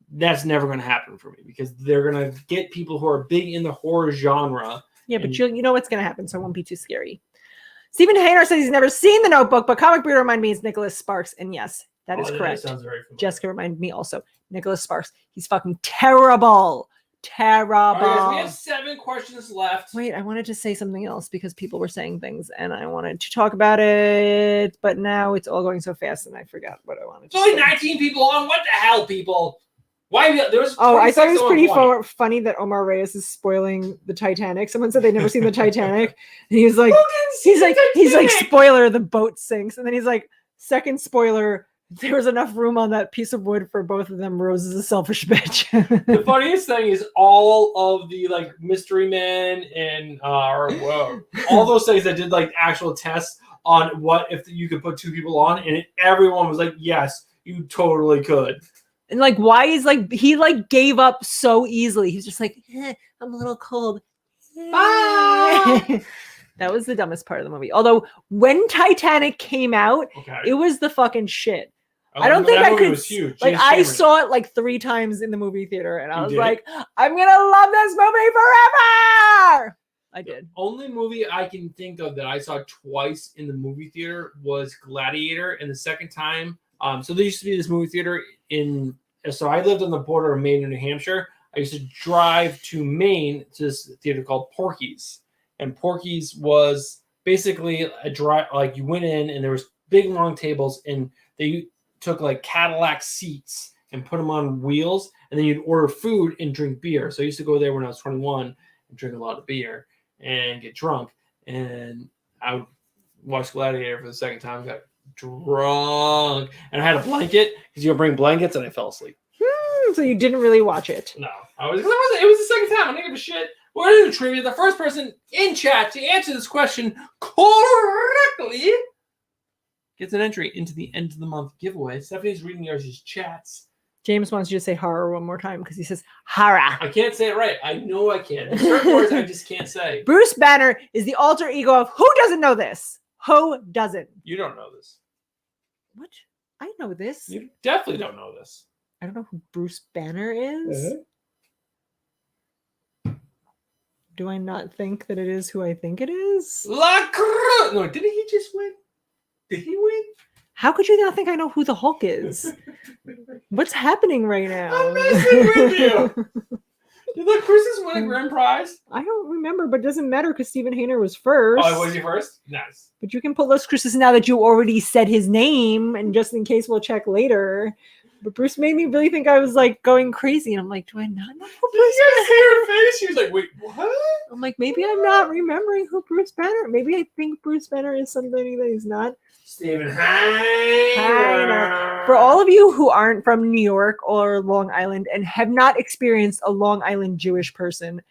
[SPEAKER 1] that's never going to happen for me because they're going to get people who are big in the horror genre.
[SPEAKER 2] Yeah, but you know what's going to happen, so it won't be too scary. Stephen Hayner says he's never seen The Notebook, but Comic Breeder reminded me it's Nicholas Sparks. And yes, that is correct.
[SPEAKER 1] Sounds very familiar.
[SPEAKER 2] Jessica reminded me also. Nicholas Sparks. He's fucking terrible. Terrible.
[SPEAKER 1] All right, we have 7 questions left.
[SPEAKER 2] Wait, I wanted to say something else because people were saying things and I wanted to talk about it, but now it's all going so fast and I forgot what I wanted to say.
[SPEAKER 1] There's only 19 people on. What the hell, people? Why? There's
[SPEAKER 2] I thought it was pretty funny that Omar Reyes is spoiling the Titanic. Someone said they'd never seen the Titanic, and he's like, spoiler, the boat sinks, and then he's like, second spoiler, there was enough room on that piece of wood for both of them. Rose is a selfish bitch.
[SPEAKER 1] The funniest thing is all of the like mystery men and all those things that did like actual tests on what if you could put 2 people on, and everyone was like, yes, you totally could.
[SPEAKER 2] And like, why is like he like gave up so easily? He's just like, I'm a little cold.
[SPEAKER 1] Bye.
[SPEAKER 2] That was the dumbest part of the movie. Although when Titanic came out, it was the fucking shit. I don't think I could. Was huge. Like I saw it like 3 times in the movie theater, and I was like, I'm gonna love this movie forever. I did.
[SPEAKER 1] The only movie I can think of that I saw twice in the movie theater was Gladiator, and the second time. So there used to be this movie theater so I lived on the border of Maine and New Hampshire. I used to drive to Maine to this theater called Porky's. And Porky's was basically a drive, like you went in and there was big long tables and they took like Cadillac seats and put them on wheels. And then you'd order food and drink beer. So I used to go there when I was 21 and drink a lot of beer and get drunk. And I would watch Gladiator for the second time. Got drunk, and I had a blanket because you'll bring blankets, and I fell asleep.
[SPEAKER 2] So you didn't really watch it?
[SPEAKER 1] No, it was the second time. I didn't give a shit. We're gonna do trivia. The first person in chat to answer this question correctly gets an entry into the end of the month giveaway. Stephanie's reading yours' chats.
[SPEAKER 2] James wants you to say horror one more time because he says horror.
[SPEAKER 1] I can't say it right. I know I can. There's certain words I just can't say.
[SPEAKER 2] Bruce Banner is the alter ego of who doesn't know this? Who doesn't?
[SPEAKER 1] You don't know this.
[SPEAKER 2] What? I know this.
[SPEAKER 1] You definitely don't know this.
[SPEAKER 2] I don't know who Bruce Banner is. Do I not think that it is who I think it is?
[SPEAKER 1] No, didn't he just win? Did he win?
[SPEAKER 2] How could you not think I know who the Hulk is? What's happening right now?
[SPEAKER 1] I'm messing with you. Did the Cruises win a grand prize?
[SPEAKER 2] I don't remember, but it doesn't matter because Stephen Hayner was first.
[SPEAKER 1] Oh, was he first? Nice.
[SPEAKER 2] But you can put Los Cruises now that you already said his name, and just in case we'll check later. But Bruce made me really think I was like going crazy, and I'm like, do I not know who Bruce Banner is?
[SPEAKER 1] Her face. She was like, wait, what?
[SPEAKER 2] I'm like, maybe I'm not remembering who Bruce Banner. Maybe I think Bruce Banner is something that he's not.
[SPEAKER 1] Stephen Hayner.
[SPEAKER 2] For all of you who aren't from New York or Long Island and have not experienced a Long Island Jewish person,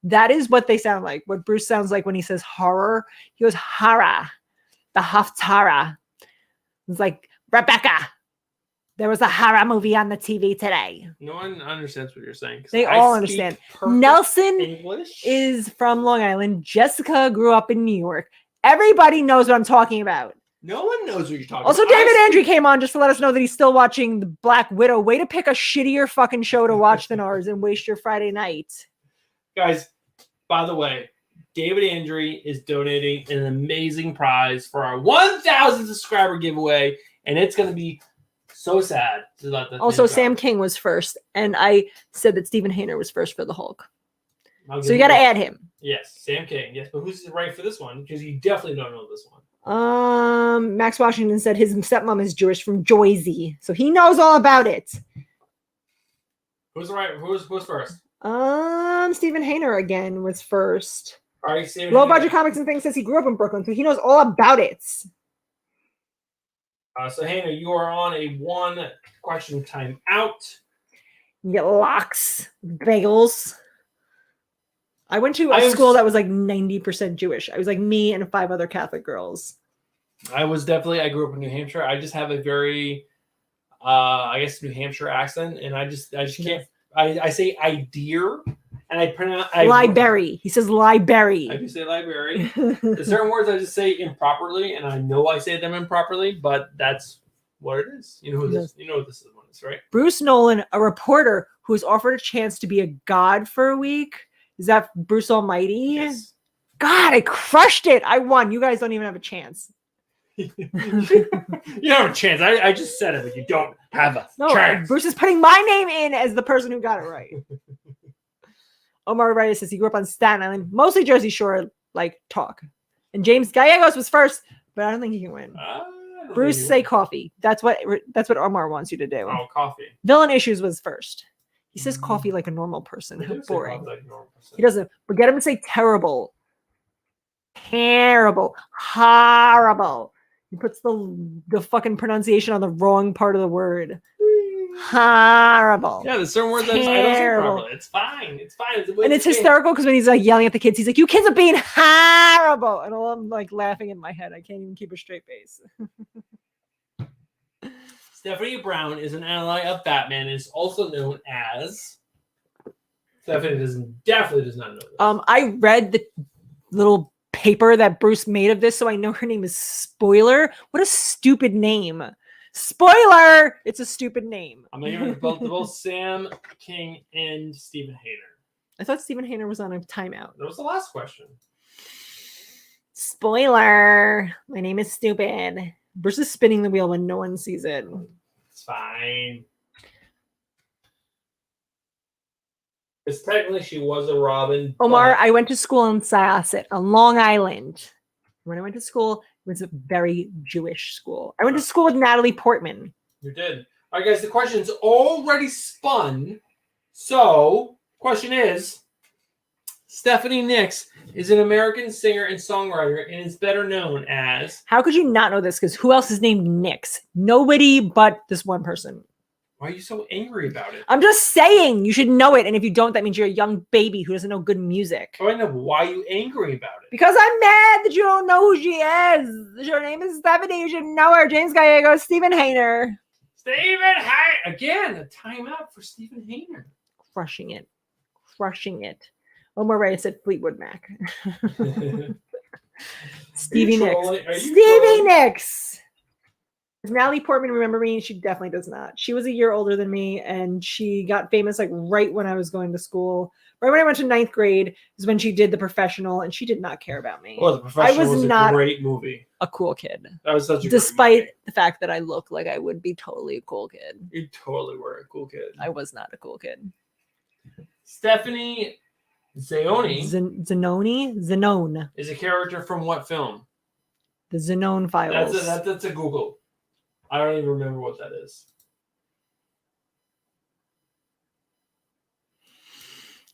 [SPEAKER 2] that is what they sound like. What Bruce sounds like when he says horror, he goes hara, the Haftarah. It's like Rebecca, There was a horror movie on the TV today.
[SPEAKER 1] No one understands what you're saying.
[SPEAKER 2] They all understand. Nelson
[SPEAKER 1] English
[SPEAKER 2] is from Long Island. Jessica grew up in New York. Everybody knows what I'm talking about.
[SPEAKER 1] No one knows what you're talking
[SPEAKER 2] Also,
[SPEAKER 1] about.
[SPEAKER 2] David Andrew came on just to let us know that he's still watching The Black Widow. Way to pick a shittier fucking show to watch than ours and waste your Friday night.
[SPEAKER 1] Guys, by the way, David Andrew is donating an amazing prize for our 1,000 subscriber giveaway, and it's going to be so sad to let that.
[SPEAKER 2] Also, Sam King was first, and I said that Stephen Hayner was first for the Hulk. So you got to add him.
[SPEAKER 1] Yes, Sam King. Yes, but who's right for this one? Because you definitely don't know this one.
[SPEAKER 2] Max Washington said his stepmom is Jewish from Jersey, so he knows all about it.
[SPEAKER 1] Who's right? Who's first?
[SPEAKER 2] Stephen Hayner again was first.
[SPEAKER 1] All right, Stephen.
[SPEAKER 2] Low Budget Comics and Things says he grew up in Brooklyn, so he knows all about it.
[SPEAKER 1] So Hayner, you are on a 1-question time out.
[SPEAKER 2] You get locks, bagels. I went to a school that was like 90% Jewish. I was like me and 5 other Catholic girls.
[SPEAKER 1] I grew up in New Hampshire. I just have a very, I guess, New Hampshire accent, and I just can't. I say idea, and I pronounce
[SPEAKER 2] library. He says library.
[SPEAKER 1] I do say library. There's certain words I just say improperly, and I know I say them improperly, but that's what it is. You know who this? You know what this one is, right?
[SPEAKER 2] Bruce Nolan, a reporter who was offered a chance to be a god for a week. Is that Bruce Almighty?
[SPEAKER 1] Yes.
[SPEAKER 2] God, I crushed it. I won. You guys don't even have a chance.
[SPEAKER 1] You don't have a chance. I just said it, but you don't have a chance.
[SPEAKER 2] Bruce is putting my name in as the person who got it right. Omar Reyes says he grew up on Staten Island, mostly Jersey Shore, like talk. And James Gallegos was first, but I don't think he can win. Bruce, say coffee. That's what Omar wants you to do.
[SPEAKER 1] Oh, coffee.
[SPEAKER 2] Villain Issues was first. He says coffee like a normal person. How boring. He doesn't. But get him to say terrible. Terrible. Horrible. He puts the fucking pronunciation on the wrong part of the word. Horrible.
[SPEAKER 1] Yeah, there's certain words I don't say properly. It's fine. It's fine.
[SPEAKER 2] And it's hysterical because when he's like yelling at the kids, he's like, "You kids are being horrible," and I'm like laughing in my head. I can't even keep a straight face.
[SPEAKER 1] Stephanie Brown is an ally of Batman and is also known as. Stephanie definitely does not know this.
[SPEAKER 2] I read the little paper that Bruce made of this, so I know her name is Spoiler. What a stupid name. Spoiler! It's a stupid name.
[SPEAKER 1] I'm going to give it both Sam King and Stephen Hayner.
[SPEAKER 2] I thought Stephen Hayner was on a timeout.
[SPEAKER 1] That was the last question.
[SPEAKER 2] Spoiler! My name is stupid. Bruce is spinning the wheel when no one sees it.
[SPEAKER 1] It's fine. Because technically she was a Robin.
[SPEAKER 2] Omar, I went to school in Syosset on Long Island. When I went to school, it was a very Jewish school. I went to school with Natalie Portman.
[SPEAKER 1] You did. All right, guys, the question's already spun. So, question is, Stephanie Nicks is an American singer and songwriter and is better known as...
[SPEAKER 2] How could you not know this? Because who else is named Nicks? Nobody but this one person.
[SPEAKER 1] Why are you so angry about it?
[SPEAKER 2] I'm just saying you should know it. And if you don't, that means you're a young baby who doesn't know good music.
[SPEAKER 1] Oh, I know. Why are you angry about it?
[SPEAKER 2] Because I'm mad that you don't know who she is. Her name is Stephanie. You should know her. James Gallegos, Stephen Hayner.
[SPEAKER 1] Stephen Hayner. Again, a timeout for Stephen Hayner.
[SPEAKER 2] Crushing it. Crushing it. Omar Reyes said Fleetwood Mac. Stevie Nicks. Stevie Nicks. Does Natalie Portman remember me? She definitely does not. She was a year older than me, and she got famous like right when I was going to school. Right when I went to 9th grade is when she did The Professional, and she did not care about me.
[SPEAKER 1] Well, The Professional was not a great movie.
[SPEAKER 2] A cool kid.
[SPEAKER 1] That was such a
[SPEAKER 2] Despite
[SPEAKER 1] great movie.
[SPEAKER 2] The fact that I look like I would be totally a cool kid.
[SPEAKER 1] You totally were a cool kid.
[SPEAKER 2] I was not a cool kid.
[SPEAKER 1] Stephanie Zanoni.
[SPEAKER 2] Zanone.
[SPEAKER 1] Is a character from what film?
[SPEAKER 2] The Zanone Files.
[SPEAKER 1] That's a Google. I don't even remember what that is.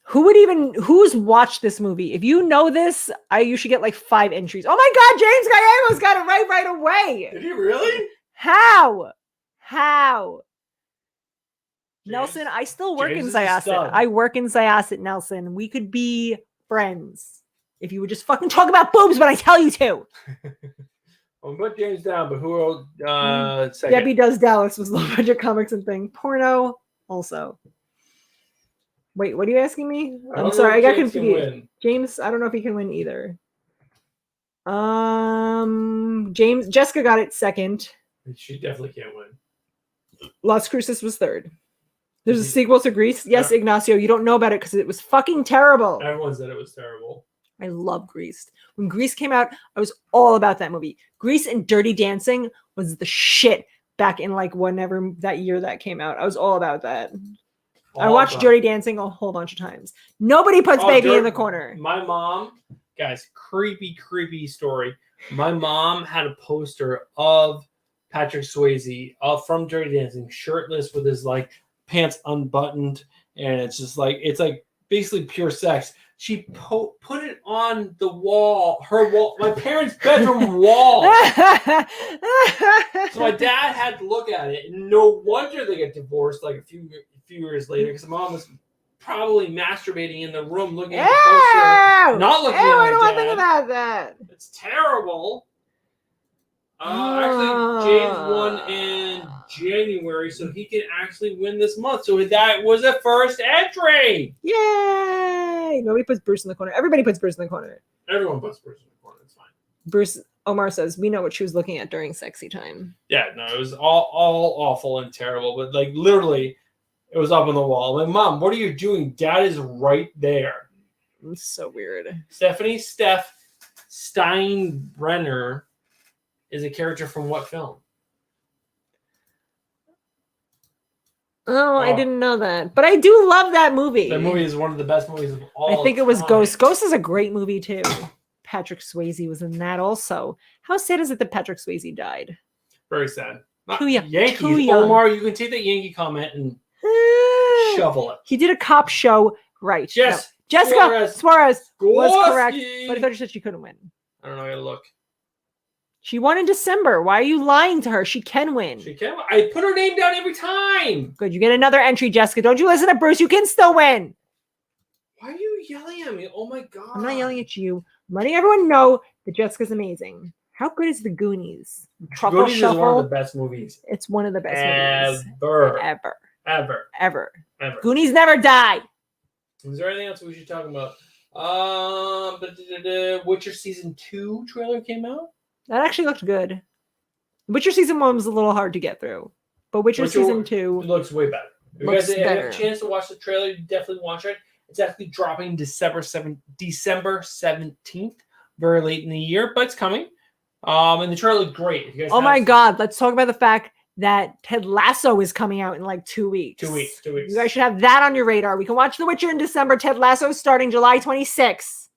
[SPEAKER 2] Who's watched this movie? If you know this, you should get like 5 entries. Oh my God, James Gallegos got it right away.
[SPEAKER 1] Did he really?
[SPEAKER 2] How?
[SPEAKER 1] James,
[SPEAKER 2] Nelson, I still work
[SPEAKER 1] James
[SPEAKER 2] in
[SPEAKER 1] is a
[SPEAKER 2] Syosset.
[SPEAKER 1] stud.
[SPEAKER 2] I work in Syosset, Nelson. We could be friends if you would just fucking talk about boobs when I tell you to.
[SPEAKER 1] I'll put James down, but who else? Second.
[SPEAKER 2] Debbie Does Dallas was Low Budget Comics and Thing. Porno also. Wait, what are you asking me? I'm sorry, I got confused. James, I don't know if he can win either. Jessica got it second.
[SPEAKER 1] She definitely can't win.
[SPEAKER 2] Las Cruces was third. There's a sequel to Grease. Yes, Ignacio, you don't know about it because it was fucking terrible.
[SPEAKER 1] Everyone said it was terrible.
[SPEAKER 2] I love Grease. When Grease came out, I was all about that movie. Grease and Dirty Dancing was the shit back in like whenever that year that came out. I was all about that. I watched Dirty Dancing a whole bunch of times. Nobody puts Baby in the corner.
[SPEAKER 1] My mom, guys, creepy story. My mom had a poster of Patrick Swayze from Dirty Dancing, shirtless with his like pants unbuttoned, and it's just like basically pure sex. She put it on the wall, my parents' bedroom wall. So my dad had to look at it, and no wonder they get divorced like a few years later, because mom was probably masturbating in the room looking at the poster, not looking at my dad. I don't want to think about that. It's terrible. Actually, James won in January, so he can actually win this month. So that was a first entry.
[SPEAKER 2] Yay! Nobody puts Bruce in the corner. Everybody puts Bruce in the corner.
[SPEAKER 1] Everyone puts Bruce in the corner. It's fine.
[SPEAKER 2] Bruce, Omar says, we know what she was looking at during sexy time.
[SPEAKER 1] Yeah, no, it was all awful and terrible. But like literally, it was up on the wall. I'm like, Mom, what are you doing? Dad is right there.
[SPEAKER 2] It's so weird.
[SPEAKER 1] Steph Steinbrenner is a character from what film?
[SPEAKER 2] Oh, I didn't know that. But I do love that movie.
[SPEAKER 1] That movie is one of the best movies of all time.
[SPEAKER 2] I think it was Ghost. Ghost is a great movie, too. Patrick Swayze was in that also. How sad is it that Patrick Swayze died?
[SPEAKER 1] Very sad.
[SPEAKER 2] Too young.
[SPEAKER 1] Yankees.
[SPEAKER 2] Too young.
[SPEAKER 1] Omar, you can take that Yankee comment and shovel it.
[SPEAKER 2] He did a cop show right.
[SPEAKER 1] Yes.
[SPEAKER 2] No. Jessica Suarez was correct. But I thought you said she couldn't win.
[SPEAKER 1] I don't know. I gotta look.
[SPEAKER 2] She won in December. Why are you lying to her? She can win.
[SPEAKER 1] She can. I put her name down every time.
[SPEAKER 2] Good. You get another entry, Jessica. Don't you listen to Bruce. You can still win.
[SPEAKER 1] Why are you yelling at me? Oh my God.
[SPEAKER 2] I'm not yelling at you. I'm letting everyone know that Jessica's amazing. How good is The Goonies?
[SPEAKER 1] Truffle Goonies Shuffle is one of the best movies.
[SPEAKER 2] It's one of the best
[SPEAKER 1] movies.
[SPEAKER 2] Ever. Goonies never die.
[SPEAKER 1] Is there anything else we should talk about? Witcher Season 2 trailer came out.
[SPEAKER 2] That actually looked good. Witcher Season 1 was a little hard to get through. But Witcher Season 2
[SPEAKER 1] looks way better. If you guys have a chance to watch the trailer, you definitely watch it. It's actually dropping December 17th, very late in the year, but it's coming. And the trailer looked great.
[SPEAKER 2] Oh my God, let's talk about the fact that Ted Lasso is coming out in like 2 weeks.
[SPEAKER 1] 2 weeks.
[SPEAKER 2] You guys should have that on your radar. We can watch The Witcher in December. Ted Lasso is starting July 26th.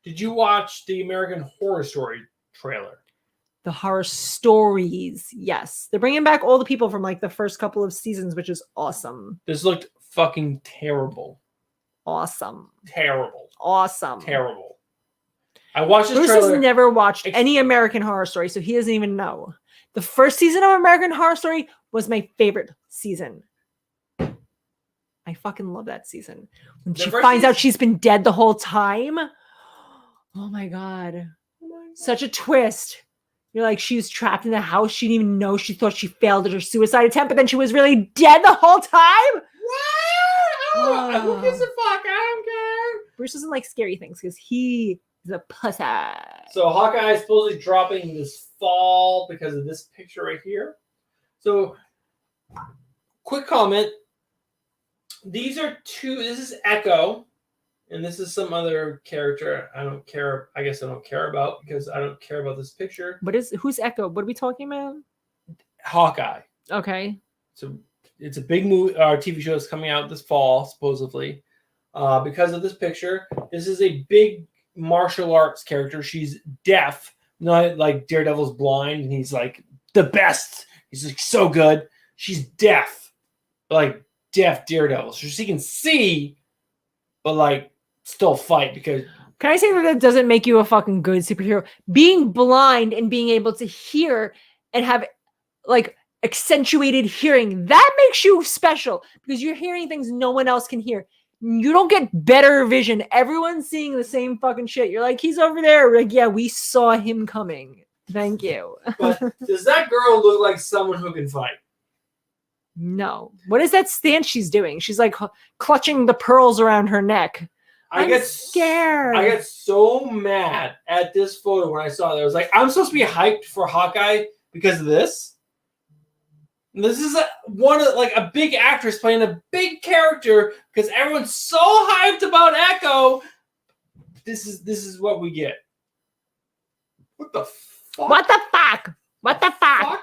[SPEAKER 1] Did you watch the American Horror Story trailer?
[SPEAKER 2] The horror stories, yes. They're bringing back all the people from like the first couple of seasons, which is awesome.
[SPEAKER 1] This looked fucking terrible.
[SPEAKER 2] Awesome.
[SPEAKER 1] Terrible.
[SPEAKER 2] Awesome.
[SPEAKER 1] Terrible. I watched this
[SPEAKER 2] Bruce
[SPEAKER 1] trailer.
[SPEAKER 2] has never watched any American Horror Story, so he doesn't even know. The first season of American Horror Story was my favorite season. I fucking love that season. When she finds out she's been dead the whole time. Oh my God. Such a twist. You're like, she was trapped in the house. She didn't even know. She thought she failed at her suicide attempt, but then she was really dead the whole time?
[SPEAKER 1] What? Who gives a fuck? I don't care.
[SPEAKER 2] Bruce doesn't like scary things because he is a pussy.
[SPEAKER 1] So Hawkeye is supposedly dropping this fall because of this picture right here. So, quick comment. These are this is Echo. And this is some other character I don't care. I guess I don't care about because I don't care about this picture.
[SPEAKER 2] Who's Echo? What are we talking about?
[SPEAKER 1] Hawkeye.
[SPEAKER 2] Okay.
[SPEAKER 1] So it's a big movie. Our TV show is coming out this fall, supposedly, because of this picture. This is a big martial arts character. She's deaf, not like Daredevil's blind, and he's like the best. He's like so good. She's deaf, like deaf Daredevil, so she can see, but like. Still fight because
[SPEAKER 2] can I say that doesn't make you a fucking good superhero? Being blind and being able to hear and have like accentuated hearing, that makes you special because you're hearing things no one else can hear. You don't get better vision. Everyone's seeing the same fucking shit. You're like, he's over there. We're like, yeah, we saw him coming. Thank you.
[SPEAKER 1] But does that girl look like someone who can fight?
[SPEAKER 2] No. What is that stance she's doing? She's like clutching the pearls around her neck. I'm scared.
[SPEAKER 1] I get so mad at this photo when I saw it. I was like, I'm supposed to be hyped for Hawkeye because of this. And this is a big actress playing a big character because everyone's so hyped about Echo. This is what we get. What the fuck?
[SPEAKER 2] What the fuck? What the fuck?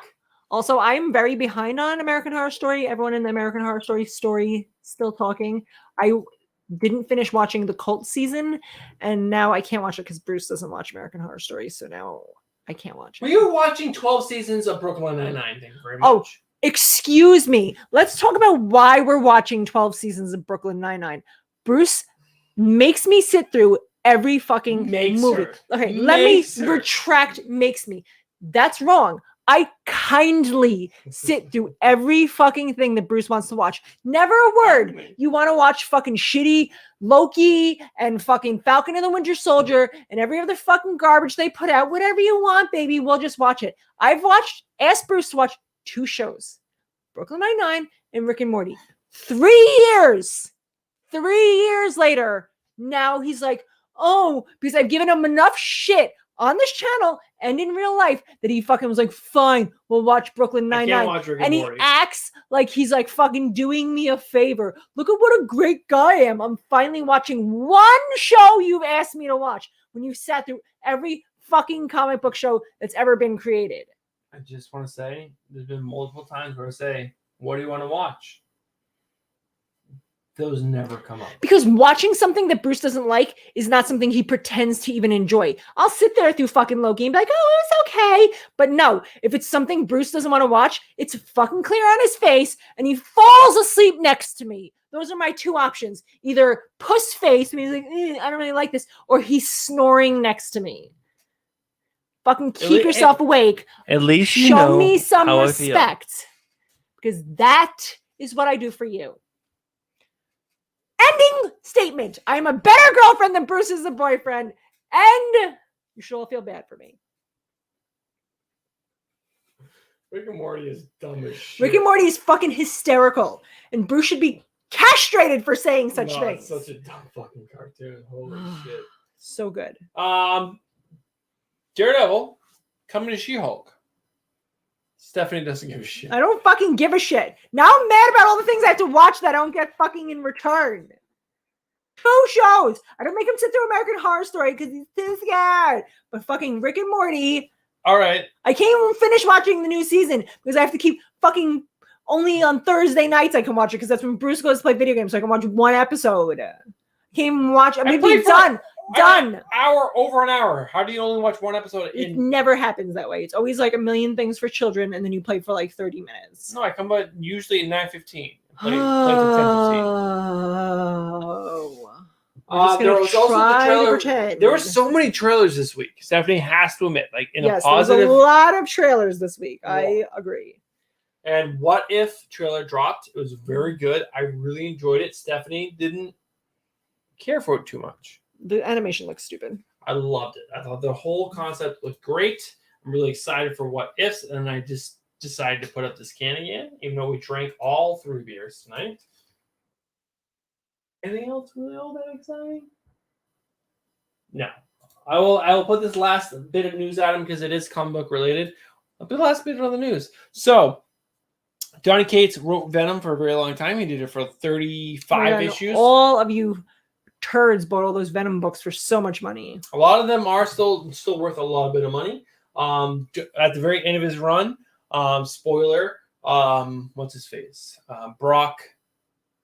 [SPEAKER 2] Also, I'm very behind on American Horror Story. Everyone in the American Horror Story still talking. I didn't finish watching the cult season, and now I can't watch it because Bruce doesn't watch American Horror Story, so now I can't watch it.
[SPEAKER 1] Well, you were watching 12 seasons of Brooklyn Nine-Nine. Thank you very much.
[SPEAKER 2] Oh, excuse me. Let's talk about why we're watching 12 seasons of Brooklyn Nine-Nine. Bruce makes me sit through every fucking movie. Okay, let me retract makes me. That's wrong. I kindly sit through every fucking thing that Bruce wants to watch. Never a word. You want to watch fucking shitty Loki and fucking Falcon and the Winter Soldier and every other fucking garbage they put out. Whatever you want, baby. We'll just watch it. Asked Bruce to watch 2 shows. Brooklyn Nine-Nine and Rick and Morty. 3 years. 3 years later, now he's like, oh, because I've given him enough shit on this channel and in real life that he fucking was like, fine, we'll watch Brooklyn Nine-Nine. And he acts like he's like fucking doing me a favor. Look at what a great guy I am. I'm finally watching one show you've asked me to watch when you've sat through every fucking comic book show that's ever been created.
[SPEAKER 1] I just want to say, there's been multiple times where I say, what do you want to watch? Those never come up.
[SPEAKER 2] Because watching something that Bruce doesn't like is not something he pretends to even enjoy. I'll sit there through fucking Loki and be like, oh, it's okay. But no, if it's something Bruce doesn't want to watch, it's fucking clear on his face and he falls asleep next to me. Those are my 2 options. Either puss face, and he's like, I don't really like this, or he's snoring next to me. Fucking keep yourself awake.
[SPEAKER 4] At least you
[SPEAKER 2] show
[SPEAKER 4] know
[SPEAKER 2] me some
[SPEAKER 4] how
[SPEAKER 2] respect. Because that is what I do for you. Ending statement. I am a better girlfriend than Bruce is a boyfriend. And you should all feel bad for me.
[SPEAKER 1] Rick and Morty is dumb as shit.
[SPEAKER 2] Rick and Morty is fucking hysterical. And Bruce should be castrated for saying such things.
[SPEAKER 1] It's such a dumb fucking cartoon. Holy shit.
[SPEAKER 2] So good.
[SPEAKER 1] Daredevil coming to She-Hulk. Stephanie doesn't give a shit.
[SPEAKER 2] I don't fucking give a shit. Now I'm mad about all the things I have to watch that I don't get fucking in return. 2 shows. I don't make him sit through American Horror Story because he's too scared. But fucking Rick and Morty.
[SPEAKER 1] All right.
[SPEAKER 2] I can't even finish watching the new season because I have to keep fucking only on Thursday nights I can watch it because that's when Bruce goes to play video games so I can watch 1 episode. I can't even watch. I'm going to be done. Done.
[SPEAKER 1] Over an hour. How do you only watch 1 episode?
[SPEAKER 2] It never happens that way. It's always like a million things for children, and then you play for like 30 minutes.
[SPEAKER 1] No, I come out usually at 9:15. Play to 10:15. There was also the trailer. There were so many trailers this week. Stephanie has to admit, like in a positive.
[SPEAKER 2] There was a lot of trailers this week. Yeah. I agree.
[SPEAKER 1] And What If trailer dropped. It was very good. I really enjoyed it. Stephanie didn't care for it too much.
[SPEAKER 2] The animation looks stupid.
[SPEAKER 1] I loved it. I thought the whole concept looked great. I'm really excited for What Ifs, and I just decided to put up this can again, even though we drank all 3 beers tonight. Anything else really all that exciting? No. I will put this last bit of news at him because it is comic book related. I'll put the last bit of the news. So, Donny Cates wrote Venom for a very long time. He did it for 35 issues.
[SPEAKER 2] All of you turds bought all those Venom books for so much money.
[SPEAKER 1] A lot of them are still worth a lot bit of money. At the very end of his run, spoiler, what's his face? Brock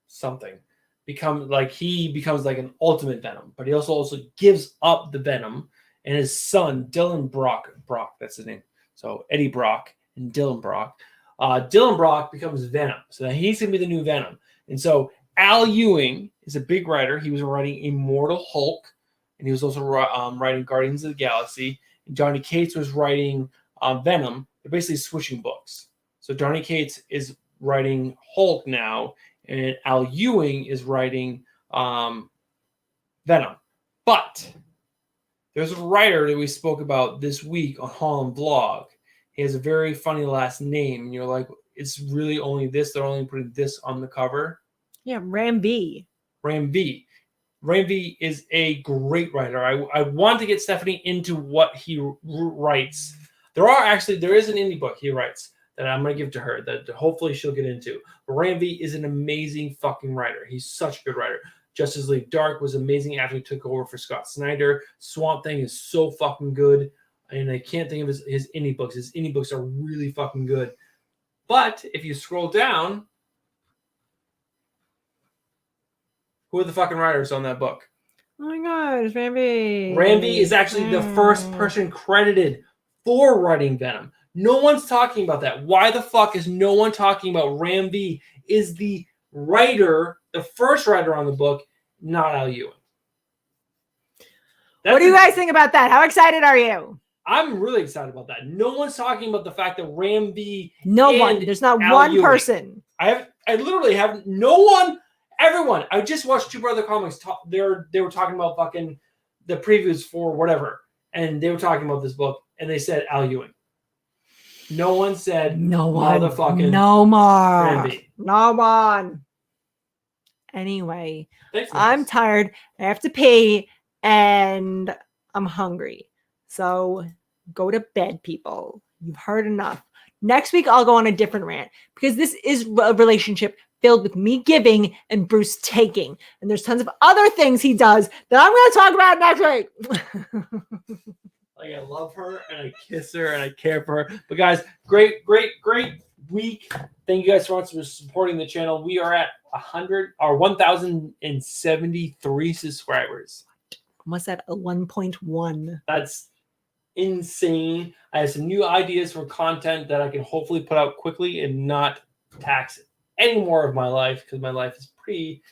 [SPEAKER 1] something becomes like an ultimate Venom, but he also gives up the Venom, and his son Dylan Brock, that's his name. So Eddie Brock and Dylan Brock. Dylan Brock becomes Venom, so he's gonna be the new Venom, and so Al Ewing is a big writer. He was writing Immortal Hulk, and he was also writing Guardians of the Galaxy. And Donny Cates was writing Venom. They're basically switching books. So Donny Cates is writing Hulk now, and Al Ewing is writing Venom. But there's a writer that we spoke about this week on Holland Vlog. He has a very funny last name, and you're like, it's really only this. They're only putting this on the cover.
[SPEAKER 2] Yeah, Ram V.
[SPEAKER 1] Ram V. Ram V is a great writer. I want to get Stephanie into what he writes. There is an indie book he writes that I'm going to give to her that hopefully she'll get into. But Ram V is an amazing fucking writer. He's such a good writer. Justice League Dark was amazing after he took over for Scott Snyder. Swamp Thing is so fucking good. And I can't think of his indie books. His indie books are really fucking good. But if you scroll down, who are the fucking writers on that book?
[SPEAKER 2] Oh my god, it's Ram V.
[SPEAKER 1] Ram V is actually the first person credited for writing Venom. No one's talking about that. Why the fuck is no one talking about Ram V is the writer, the first writer on the book, not Al Ewing?
[SPEAKER 2] What do you guys think about that? How excited are you?
[SPEAKER 1] I'm really excited about that. No one's talking about the fact that Ram V.
[SPEAKER 2] No one. There's not
[SPEAKER 1] Al
[SPEAKER 2] one
[SPEAKER 1] Ewing.
[SPEAKER 2] person.
[SPEAKER 1] I literally have no one. Everyone. I just watched Two Brother Comics. They were talking about fucking the previews for whatever, and they were talking about this book, and they said Al Ewing. No one said
[SPEAKER 2] no one.
[SPEAKER 1] Motherfucking
[SPEAKER 2] no more.
[SPEAKER 1] Ram V.
[SPEAKER 2] No one. Anyway,
[SPEAKER 1] Thanks,
[SPEAKER 2] I'm
[SPEAKER 1] Liz.
[SPEAKER 2] tired. I have to pee, and I'm hungry. So go to bed, people. You've heard enough. Next week, I'll go on a different rant because this is a relationship filled with me giving and Bruce taking. And there's tons of other things he does that I'm going to talk about next week.
[SPEAKER 1] Like, I love her and I kiss her and I care for her. But guys, great week. Thank you guys so much for supporting the channel. We are at 1,073 subscribers.
[SPEAKER 2] Almost at a 1.1.
[SPEAKER 1] That's insane. I have some new ideas for content that I can hopefully put out quickly and not tax any more of my life because my life is pretty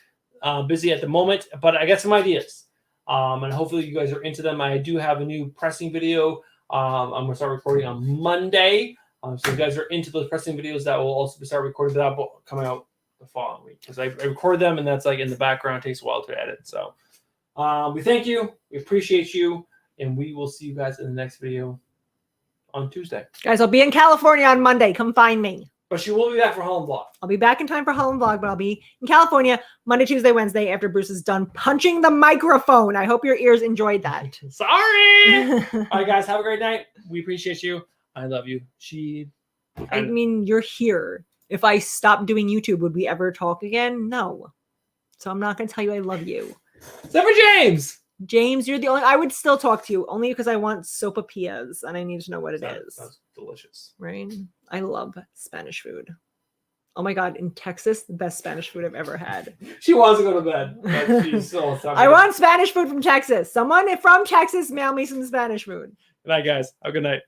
[SPEAKER 1] busy at the moment. But I got some ideas. And hopefully you guys are into them. I do have a new pressing video. I'm going to start recording on Monday. So if you guys are into those pressing videos, that will also start recording. That will come out the following week because I record them and that's like in the background. It takes a while to edit. So we thank you. We appreciate you. And we will see you guys in the next video on Tuesday.
[SPEAKER 2] Guys, I'll be in California on Monday. Come find me.
[SPEAKER 1] But she will be back for Holland Vlog.
[SPEAKER 2] I'll be back in time for Holland Vlog, but I'll be in California Monday, Tuesday, Wednesday after Bruce is done punching the microphone. I hope your ears enjoyed that.
[SPEAKER 1] Sorry. All right, guys. Have a great night. We appreciate you. I love you.
[SPEAKER 2] I mean, you're here. If I stopped doing YouTube, would we ever talk again? No. So I'm not going to tell you I love you.
[SPEAKER 1] Except for James.
[SPEAKER 2] James, you're the only. I would still talk to you only because I want sopapillas and I need to know what it is.
[SPEAKER 1] That's delicious.
[SPEAKER 2] Right? I love Spanish food. Oh my God, in Texas, the best Spanish food I've ever had.
[SPEAKER 1] She wants to go to bed. But she's still
[SPEAKER 2] I want Spanish food from Texas. Someone from Texas, mail me some Spanish food.
[SPEAKER 1] Good night, guys. Have a good night.